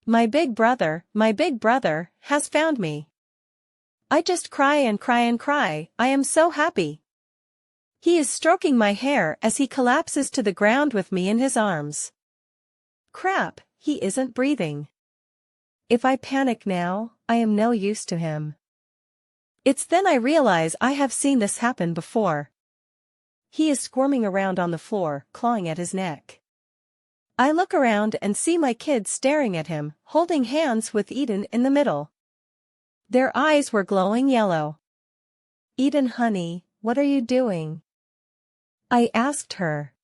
[SPEAKER 1] My big brother, has found me. I just cry and cry and cry, I am so happy. He is stroking my hair as he collapses to the ground with me in his arms. Crap, he isn't breathing. If I panic now, I am no use to him. It's then I realize I have seen this happen before. He is squirming around on the floor, clawing at his neck. I look around and see my kids staring at him, holding hands with Eden in the middle. Their eyes were glowing yellow. "Eden, honey, what are you doing?" I asked her.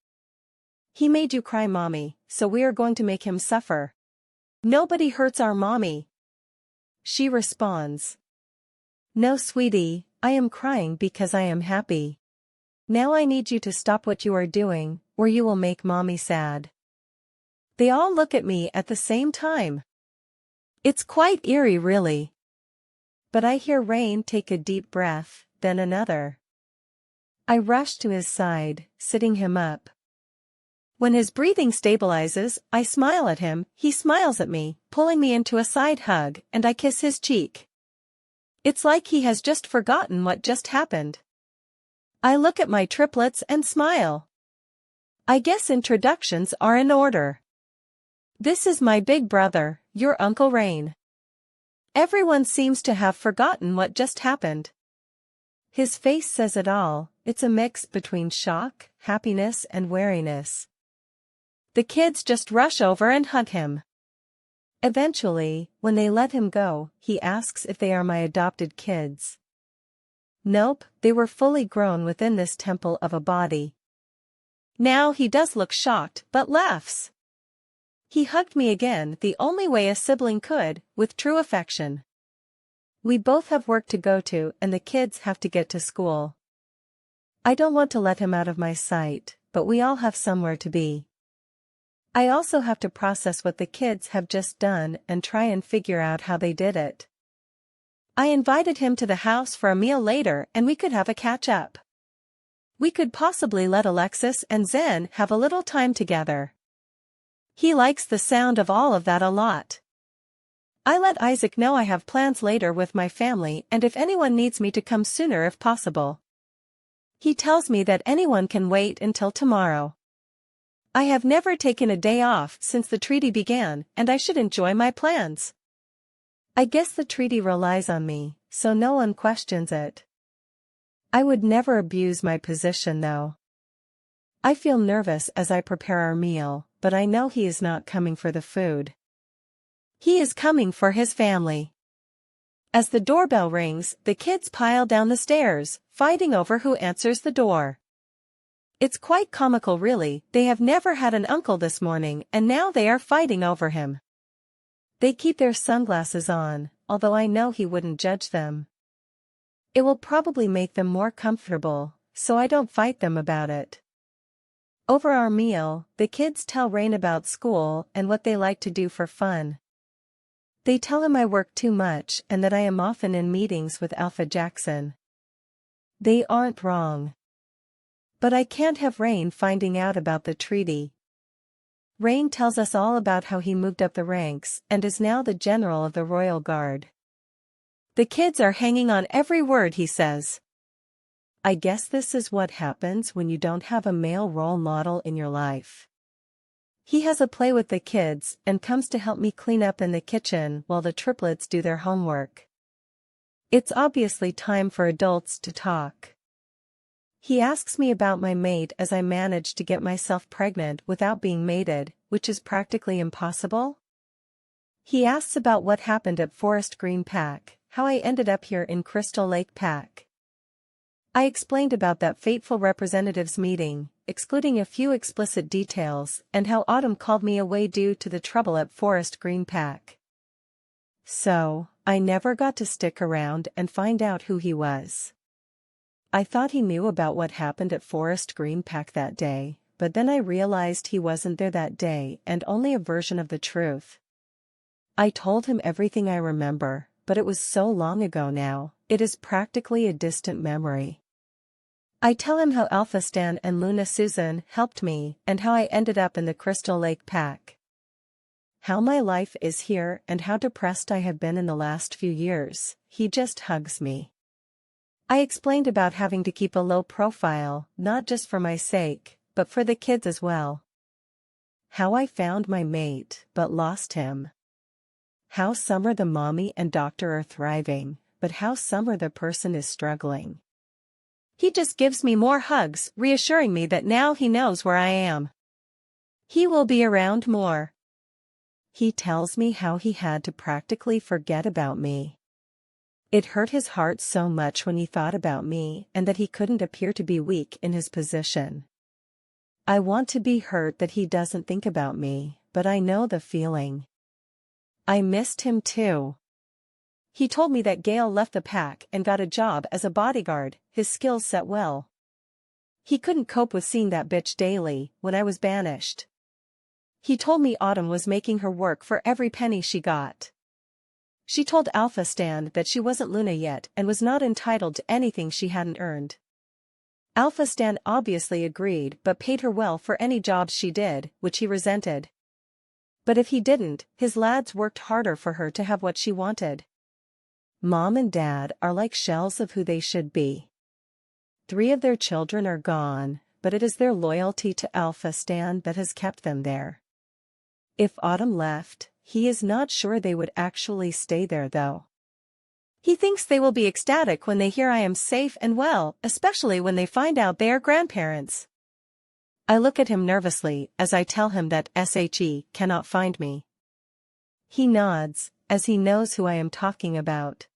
[SPEAKER 1] "He made you cry, Mommy, so we are going to make him suffer." "Nobody hurts our mommy," she responds. "No, sweetie, I am crying because I am happy. Now I need you to stop what you are doing, or you will make Mommy sad." They all look at me at the same time. It's quite eerie, really. But I hear Rain take a deep breath, then another. I rush to his side, sitting him up. When his breathing stabilizes, I smile at him, he smiles at me, pulling me into a side hug, and I kiss his cheek. It's like he has just forgotten what just happened. I look at my triplets and smile. I guess introductions are in order. This is my big brother, your Uncle Rain. Everyone seems to have forgotten what just happened. His face says it all, it's a mix between shock, happiness and wariness. The kids just rush over and hug him. Eventually, when they let him go, he asks if they are my adopted kids. Nope, they were fully grown within this temple of a body. Now he does look shocked, but laughs. He hugged me again the only way a sibling could, with true affection. We both have work to go to and the kids have to get to school. I don't want to let him out of my sight, but we all have somewhere to be. I also have to process what the kids have just done and try and figure out how they did it. I invited him to the house for a meal later and we could have a catch-up. We could possibly let Alexis and Zen have a little time together. He likes the sound of all of that a lot. I let Isaac know I have plans later with my family and if anyone needs me to come sooner if possible. He tells me that anyone can wait until tomorrow. I have never taken a day off since the treaty began and I should enjoy my plans. I guess the treaty relies on me, so no one questions it. I would never abuse my position though. I feel nervous as I prepare our meal, but I know he is not coming for the food. He is coming for his family. As the doorbell rings, the kids pile down the stairs, fighting over who answers the door. It's quite comical really, they have never had an uncle this morning and now they are fighting over him. They keep their sunglasses on, although I know he wouldn't judge them. It will probably make them more comfortable, so I don't fight them about it. Over our meal, the kids tell Rain about school and what they like to do for fun. They tell him I work too much and that I am often in meetings with Alpha Jackson. They aren't wrong. But I can't have Rain finding out about the treaty. Rain tells us all about how he moved up the ranks and is now the general of the Royal Guard. The kids are hanging on every word he says. I guess this is what happens when you don't have a male role model in your life. He has a play with the kids and comes to help me clean up in the kitchen while the triplets do their homework. It's obviously time for adults to talk. He asks me about my mate as I manage to get myself pregnant without being mated, which is practically impossible. He asks about what happened at Forest Green Pack, how I ended up here in Crystal Lake Pack. I explained about that fateful representatives meeting, excluding a few explicit details, and how Autumn called me away due to the trouble at Forest Green Pack. So, I never got to stick around and find out who he was. I thought he knew about what happened at Forest Green Pack that day, but then I realized he wasn't there that day and only a version of the truth. I told him everything I remember, but it was so long ago now, it is practically a distant memory. I tell him how Alpha Stan and Luna Susan helped me and how I ended up in the Crystal Lake Pack. How my life is here and how depressed I have been in the last few years. He just hugs me. I explained about having to keep a low profile, not just for my sake, but for the kids as well. How I found my mate, but lost him. How Summer the mommy and doctor are thriving, but how Summer the person is struggling. He just gives me more hugs, reassuring me that now he knows where I am. He will be around more. He tells me how he had to practically forget about me. It hurt his heart so much when he thought about me and that he couldn't appear to be weak in his position. I want to be hurt that he doesn't think about me, but I know the feeling. I missed him too. He told me that Gale left the pack and got a job as a bodyguard, his skills set well. He couldn't cope with seeing that bitch daily when I was banished. He told me Autumn was making her work for every penny she got. She told Alpha Stan that she wasn't Luna yet and was not entitled to anything she hadn't earned. Alpha Stan obviously agreed but paid her well for any jobs she did, which he resented. But if he didn't, his lads worked harder for her to have what she wanted. Mom and Dad are like shells of who they should be. 3 of their children are gone, but it is their loyalty to Alpha Stan that has kept them there. If Autumn left, he is not sure they would actually stay there though. He thinks they will be ecstatic when they hear I am safe and well, especially when they find out they are grandparents. I look at him nervously as I tell him that SHE cannot find me. He nods, as he knows who I am talking about.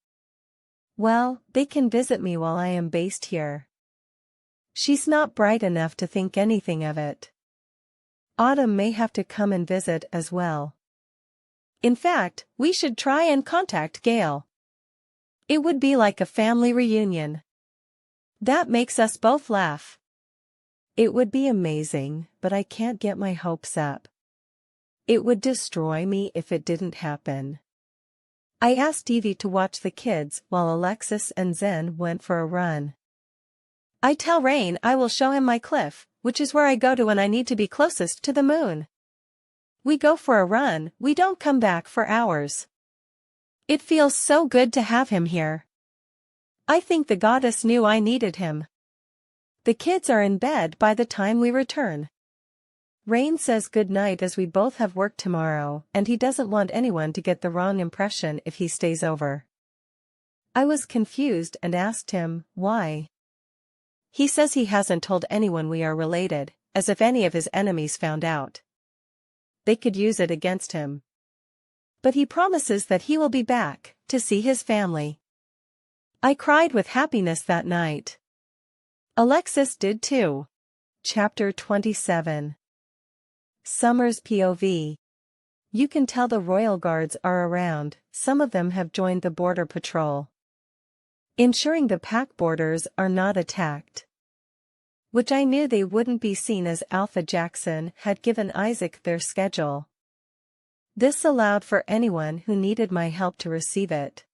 [SPEAKER 1] Well, they can visit me while I am based here. She's not bright enough to think anything of it. Autumn may have to come and visit as well. In fact, we should try and contact Gale. It would be like a family reunion. That makes us both laugh. It would be amazing, but I can't get my hopes up. It would destroy me if it didn't happen. I asked Evie to watch the kids while Alexis and Zen went for a run. I tell Rain I will show him my cliff, which is where I go to when I need to be closest to the moon. We go for a run, we don't come back for hours. It feels so good to have him here. I think the goddess knew I needed him. The kids are in bed by the time we return. Rain says good night as we both have work tomorrow, and he doesn't want anyone to get the wrong impression if he stays over. I was confused and asked him, why? He says he hasn't told anyone we are related, as if any of his enemies found out. They could use it against him. But he promises that he will be back to see his family. I cried with happiness that night. Alexis did too. Chapter 27. Summer's POV. You can tell the royal guards are around, some of them have joined the border patrol. Ensuring the pack borders are not attacked. Which I knew they wouldn't be seen as Alpha Jackson had given Isaac their schedule. This allowed for anyone who needed my help to receive it.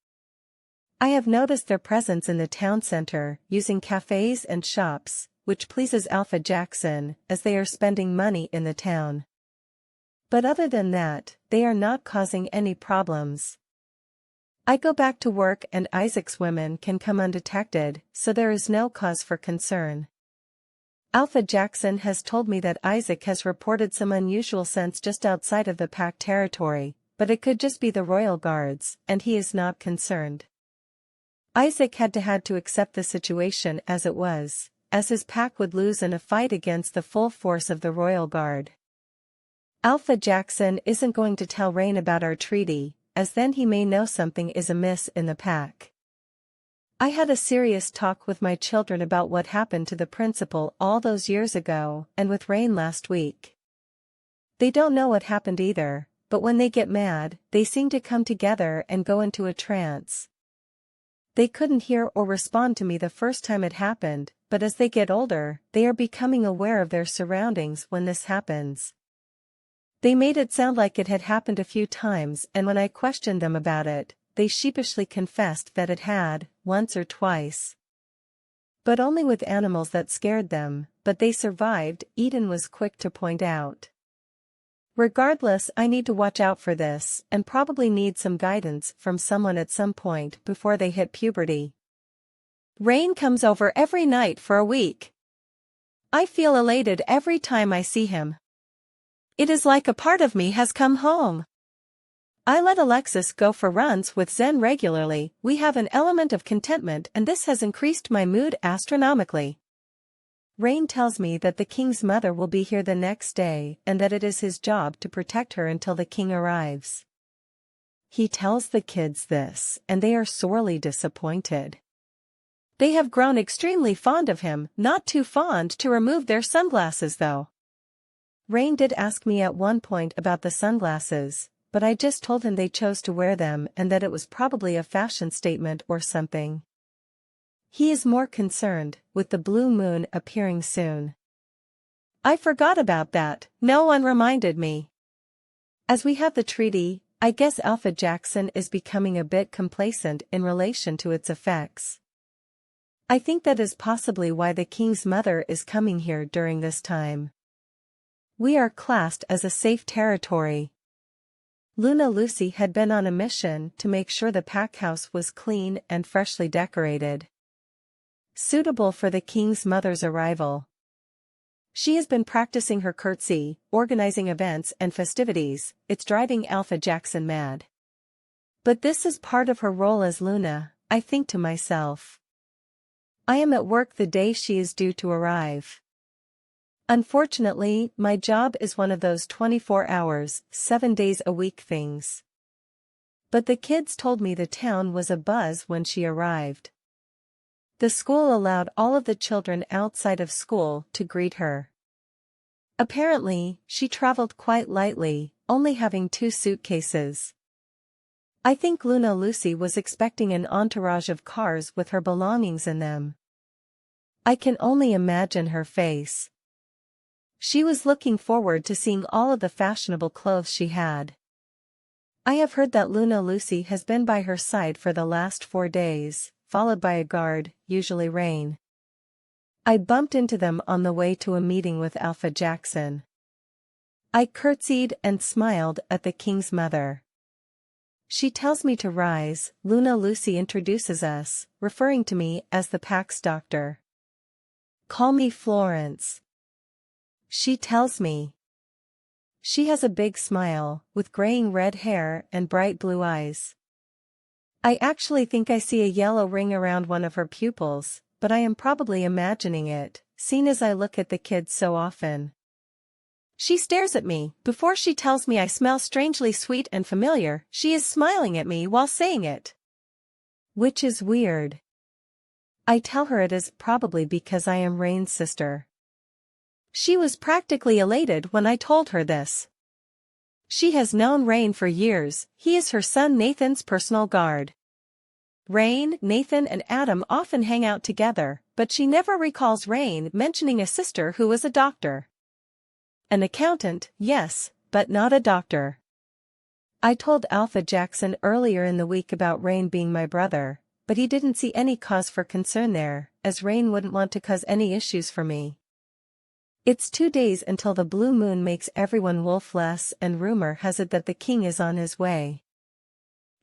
[SPEAKER 1] I have noticed their presence in the town center, using cafes and shops, which pleases Alpha Jackson, as they are spending money in the town. But other than that, they are not causing any problems. I go back to work and Isaac's women can come undetected, so there is no cause for concern. Alpha Jackson has told me that Isaac has reported some unusual scents just outside of the pack territory, but it could just be the royal guards, and he is not concerned. Isaac had to accept the situation as it was, as his pack would lose in a fight against the full force of the royal guard. Alpha Jackson isn't going to tell Rain about our treaty, as then he may know something is amiss in the pack. I had a serious talk with my children about what happened to the principal all those years ago and with Rain last week. They don't know what happened either, but when they get mad, they seem to come together and go into a trance. They couldn't hear or respond to me the first time it happened, but as they get older, they are becoming aware of their surroundings when this happens. They made it sound like it had happened a few times, and when I questioned them about it, they sheepishly confessed that it had, once or twice. But only with animals that scared them, but they survived, Eden was quick to point out. Regardless, I need to watch out for this, and probably need some guidance from someone at some point before they hit puberty. Rain comes over every night for a week. I feel elated every time I see him. It is like a part of me has come home. I let Alexis go for runs with Zen regularly. We have an element of contentment and this has increased my mood astronomically. Rain tells me that the king's mother will be here the next day and that it is his job to protect her until the king arrives. He tells the kids this, and they are sorely disappointed. They have grown extremely fond of him, not too fond to remove their sunglasses though. Rain did ask me at one point about the sunglasses, but I just told him they chose to wear them and that it was probably a fashion statement or something. He is more concerned with the blue moon appearing soon. I forgot about that, no one reminded me. As we have the treaty, I guess Alpha Jackson is becoming a bit complacent in relation to its effects. I think that is possibly why the king's mother is coming here during this time. We are classed as a safe territory. Luna Lucy had been on a mission to make sure the pack house was clean and freshly decorated, suitable for the king's mother's arrival. She has been practicing her curtsy, organizing events and festivities. It's driving Alpha Jackson mad. But this is part of her role as Luna, I think to myself. I am at work the day she is due to arrive. Unfortunately, my job is one of those 24 hours, 7 days a week things. But the kids told me the town was abuzz when she arrived. The school allowed all of the children outside of school to greet her. Apparently, she traveled quite lightly, only having 2 suitcases. I think Luna Lucy was expecting an entourage of cars with her belongings in them. I can only imagine her face. She was looking forward to seeing all of the fashionable clothes she had. I have heard that Luna Lucy has been by her side for the last 4 days, followed by a guard, usually Rain. I bumped into them on the way to a meeting with Alpha Jackson. I curtsied and smiled at the king's mother. She tells me to rise. Luna Lucy introduces us, referring to me as the pack's doctor. Call me Florence, she tells me. She has a big smile, with graying red hair and bright blue eyes. I actually think I see a yellow ring around one of her pupils, but I am probably imagining it, seeing as I look at the kids so often. She stares at me. Before she tells me I smell strangely sweet and familiar, she is smiling at me while saying it. Which is weird. I tell her it is probably because I am Rain's sister. She was practically elated when I told her this. She has known Rain for years. He is her son Nathan's personal guard. Rain, Nathan and Adam often hang out together, but she never recalls Rain mentioning a sister who was a doctor. An accountant, yes, but not a doctor. I told Alpha Jackson earlier in the week about Rain being my brother, but he didn't see any cause for concern there, as Rain wouldn't want to cause any issues for me. It's 2 days until the blue moon makes everyone wolfless, and rumor has it that the king is on his way.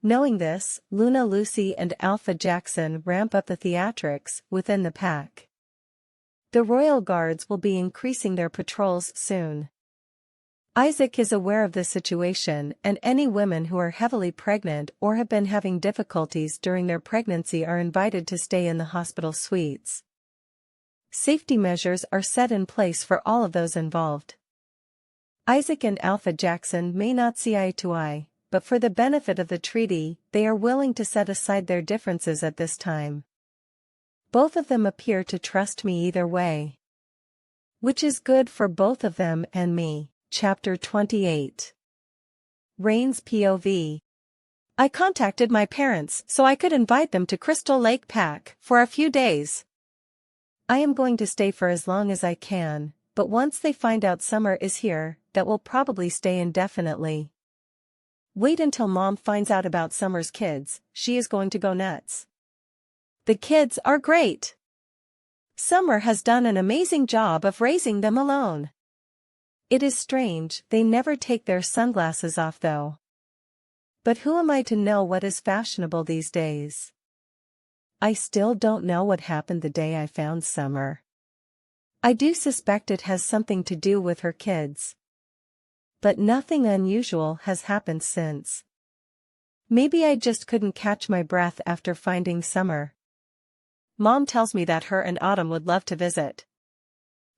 [SPEAKER 1] Knowing this, Luna Lucy and Alpha Jackson ramp up the theatrics within the pack. The royal guards will be increasing their patrols soon. Isaac is aware of the situation, and any women who are heavily pregnant or have been having difficulties during their pregnancy are invited to stay in the hospital suites. Safety measures are set in place for all of those involved. Isaac and Alpha Jackson may not see eye to eye, but for the benefit of the treaty, they are willing to set aside their differences at this time. Both of them appear to trust me either way, which is good for both of them and me. Chapter 28. Rain's POV. I contacted my parents so I could invite them to Crystal Lake Pack for a few days. I am going to stay for as long as I can, but once they find out summer is here, that will probably stay indefinitely. Wait until Mom finds out about Summer's kids, she is going to go nuts. The kids are great. Summer has done an amazing job of raising them alone. It is strange, they never take their sunglasses off though. But who am I to know what is fashionable these days? I still don't know what happened the day I found Summer. I do suspect it has something to do with her kids. But nothing unusual has happened since. Maybe I just couldn't catch my breath after finding Summer. Mom tells me that her and Autumn would love to visit.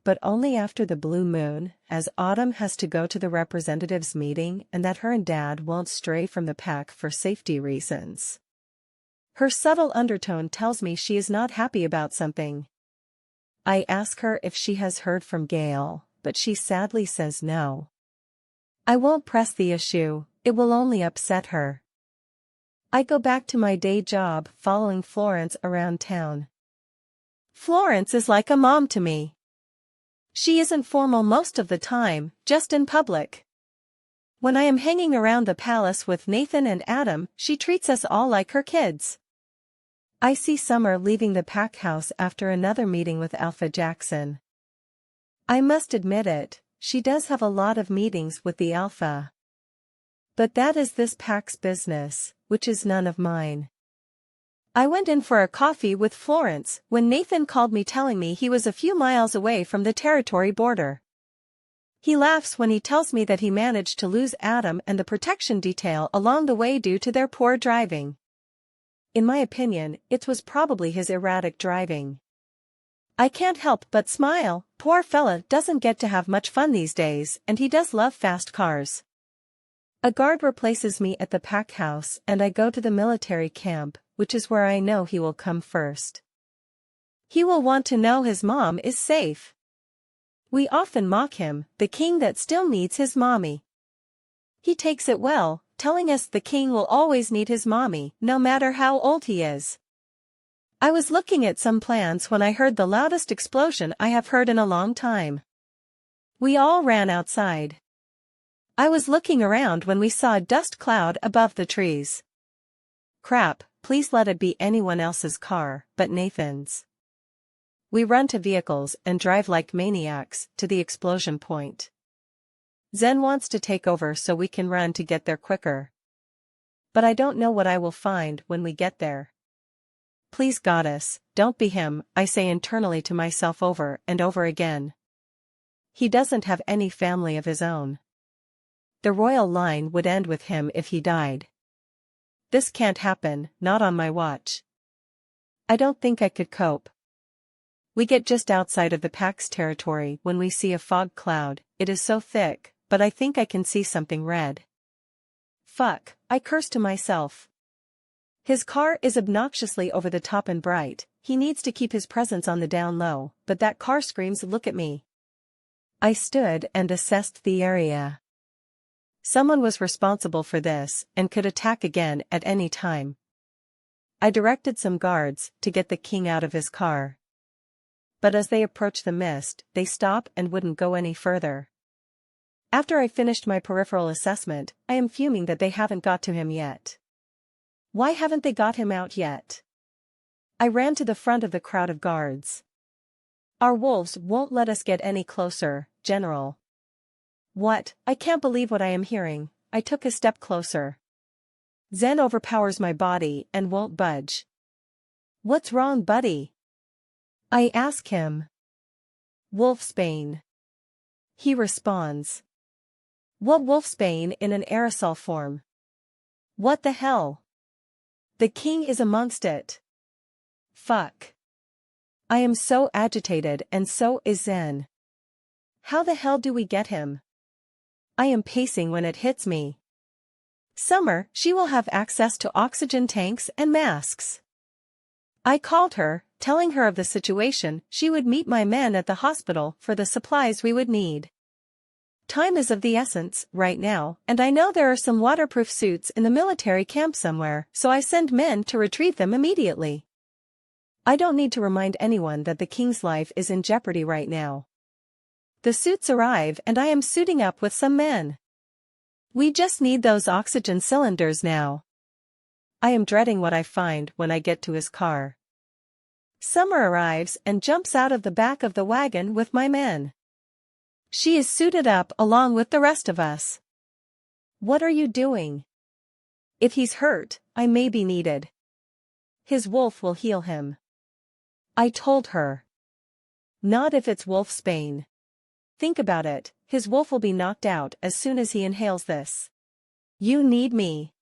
[SPEAKER 1] but only after the blue moon, as Autumn has to go to the representatives' meeting and that her and Dad won't stray from the pack for safety reasons. Her subtle undertone tells me she is not happy about something. I ask her if she has heard from Gail, but she sadly says no. I won't press the issue, it will only upset her. I go back to my day job following Florence around town. Florence is like a mom to me. She isn't formal most of the time, just in public. When I am hanging around the palace with Nathan and Adam, she treats us all like her kids. I see Summer leaving the pack house after another meeting with Alpha Jackson. I must admit it, she does have a lot of meetings with the Alpha. But that is this pack's business, which is none of mine. I went in for a coffee with Florence when Nathan called me telling me he was a few miles away from the territory border. He laughs when he tells me that he managed to lose Adam and the protection detail along the way due to their poor driving. In my opinion, it was probably his erratic driving. I can't help but smile, poor fella doesn't get to have much fun these days, and he does love fast cars. A guard replaces me at the pack house and I go to the military camp, which is where I know he will come first. He will want to know his mom is safe. We often mock him, the king that still needs his mommy. He takes it well, telling us the king will always need his mommy, no matter how old he is. I was looking at some plans when I heard the loudest explosion I have heard in a long time. We all ran outside. I was looking around when we saw a dust cloud above the trees. Crap, please let it be anyone else's car, but Nathan's. We run to vehicles and drive like maniacs to the explosion point. Zen wants to take over so we can run to get there quicker. But I don't know what I will find when we get there. Please goddess, don't be him, I say internally to myself over and over again. He doesn't have any family of his own. The royal line would end with him if he died. This can't happen, not on my watch. I don't think I could cope. We get just outside of the pack's territory when we see a fog cloud. It is so thick, but I think I can see something red. Fuck, I curse to myself. His car is obnoxiously over the top and bright, he needs to keep his presence on the down low, but that car screams look at me. I stood and assessed the area. Someone was responsible for this and could attack again at any time. I directed some guards to get the king out of his car. But as they approached the mist, they stopped and wouldn't go any further. After I finished my peripheral assessment, I am fuming that they haven't got to him yet. Why haven't they got him out yet? I ran to the front of the crowd of guards. Our wolves won't let us get any closer, General. What? I can't believe what I am hearing. I took a step closer. Zen overpowers my body and won't budge. What's wrong, buddy? I ask him. Wolfsbane. He responds. What wolfsbane in an aerosol form? What the hell? The king is amongst it. Fuck. I am so agitated and so is Zen. How the hell do we get him? I am pacing when it hits me. Summer, she will have access to oxygen tanks and masks. I called her, telling her of the situation. She would meet my men at the hospital for the supplies we would need. Time is of the essence, right now, and I know there are some waterproof suits in the military camp somewhere, so I send men to retrieve them immediately. I don't need to remind anyone that the king's life is in jeopardy right now. The suits arrive and I am suiting up with some men. We just need those oxygen cylinders now. I am dreading what I find when I get to his car. Summer arrives and jumps out of the back of the wagon with my men. She is suited up along with the rest of us. What are you doing? If he's hurt, I may be needed. His wolf will heal him. I told her. Not if it's wolfsbane. Think about it, his wolf will be knocked out as soon as he inhales this. You need me.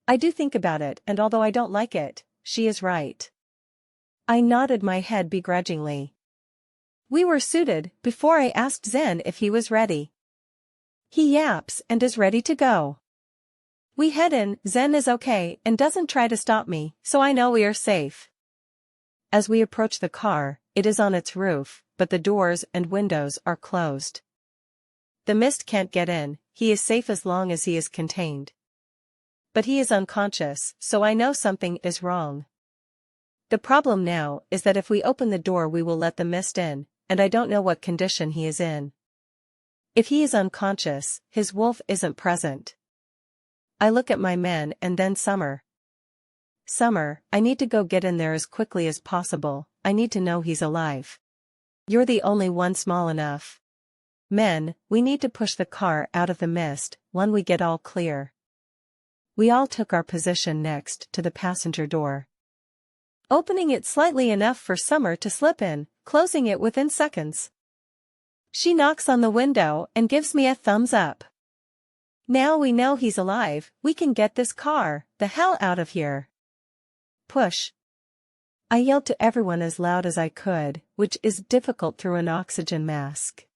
[SPEAKER 1] I do think about it, and although I don't like it, she is right. I nodded my head begrudgingly. We were suited before I asked Zen if he was ready. He yaps and is ready to go. We head in, Zen is okay and doesn't try to stop me, so I know we are safe. As we approach the car, it is on its roof, but the doors and windows are closed. The mist can't get in, he is safe as long as he is contained. But he is unconscious, so I know something is wrong. The problem now is that if we open the door we will let the mist in, and I don't know what condition he is in. If he is unconscious, his wolf isn't present. I look at my men and then Summer. Summer, I need to go get in there as quickly as possible, I need to know he's alive. You're the only one small enough. Men, we need to push the car out of the mist, when we get all clear. We all took our position next to the passenger door. Opening it slightly enough for Summer to slip in, closing it within seconds. She knocks on the window and gives me a thumbs up. Now we know he's alive, we can get this car the hell out of here. Push. I yelled to everyone as loud as I could, which is difficult through an oxygen mask.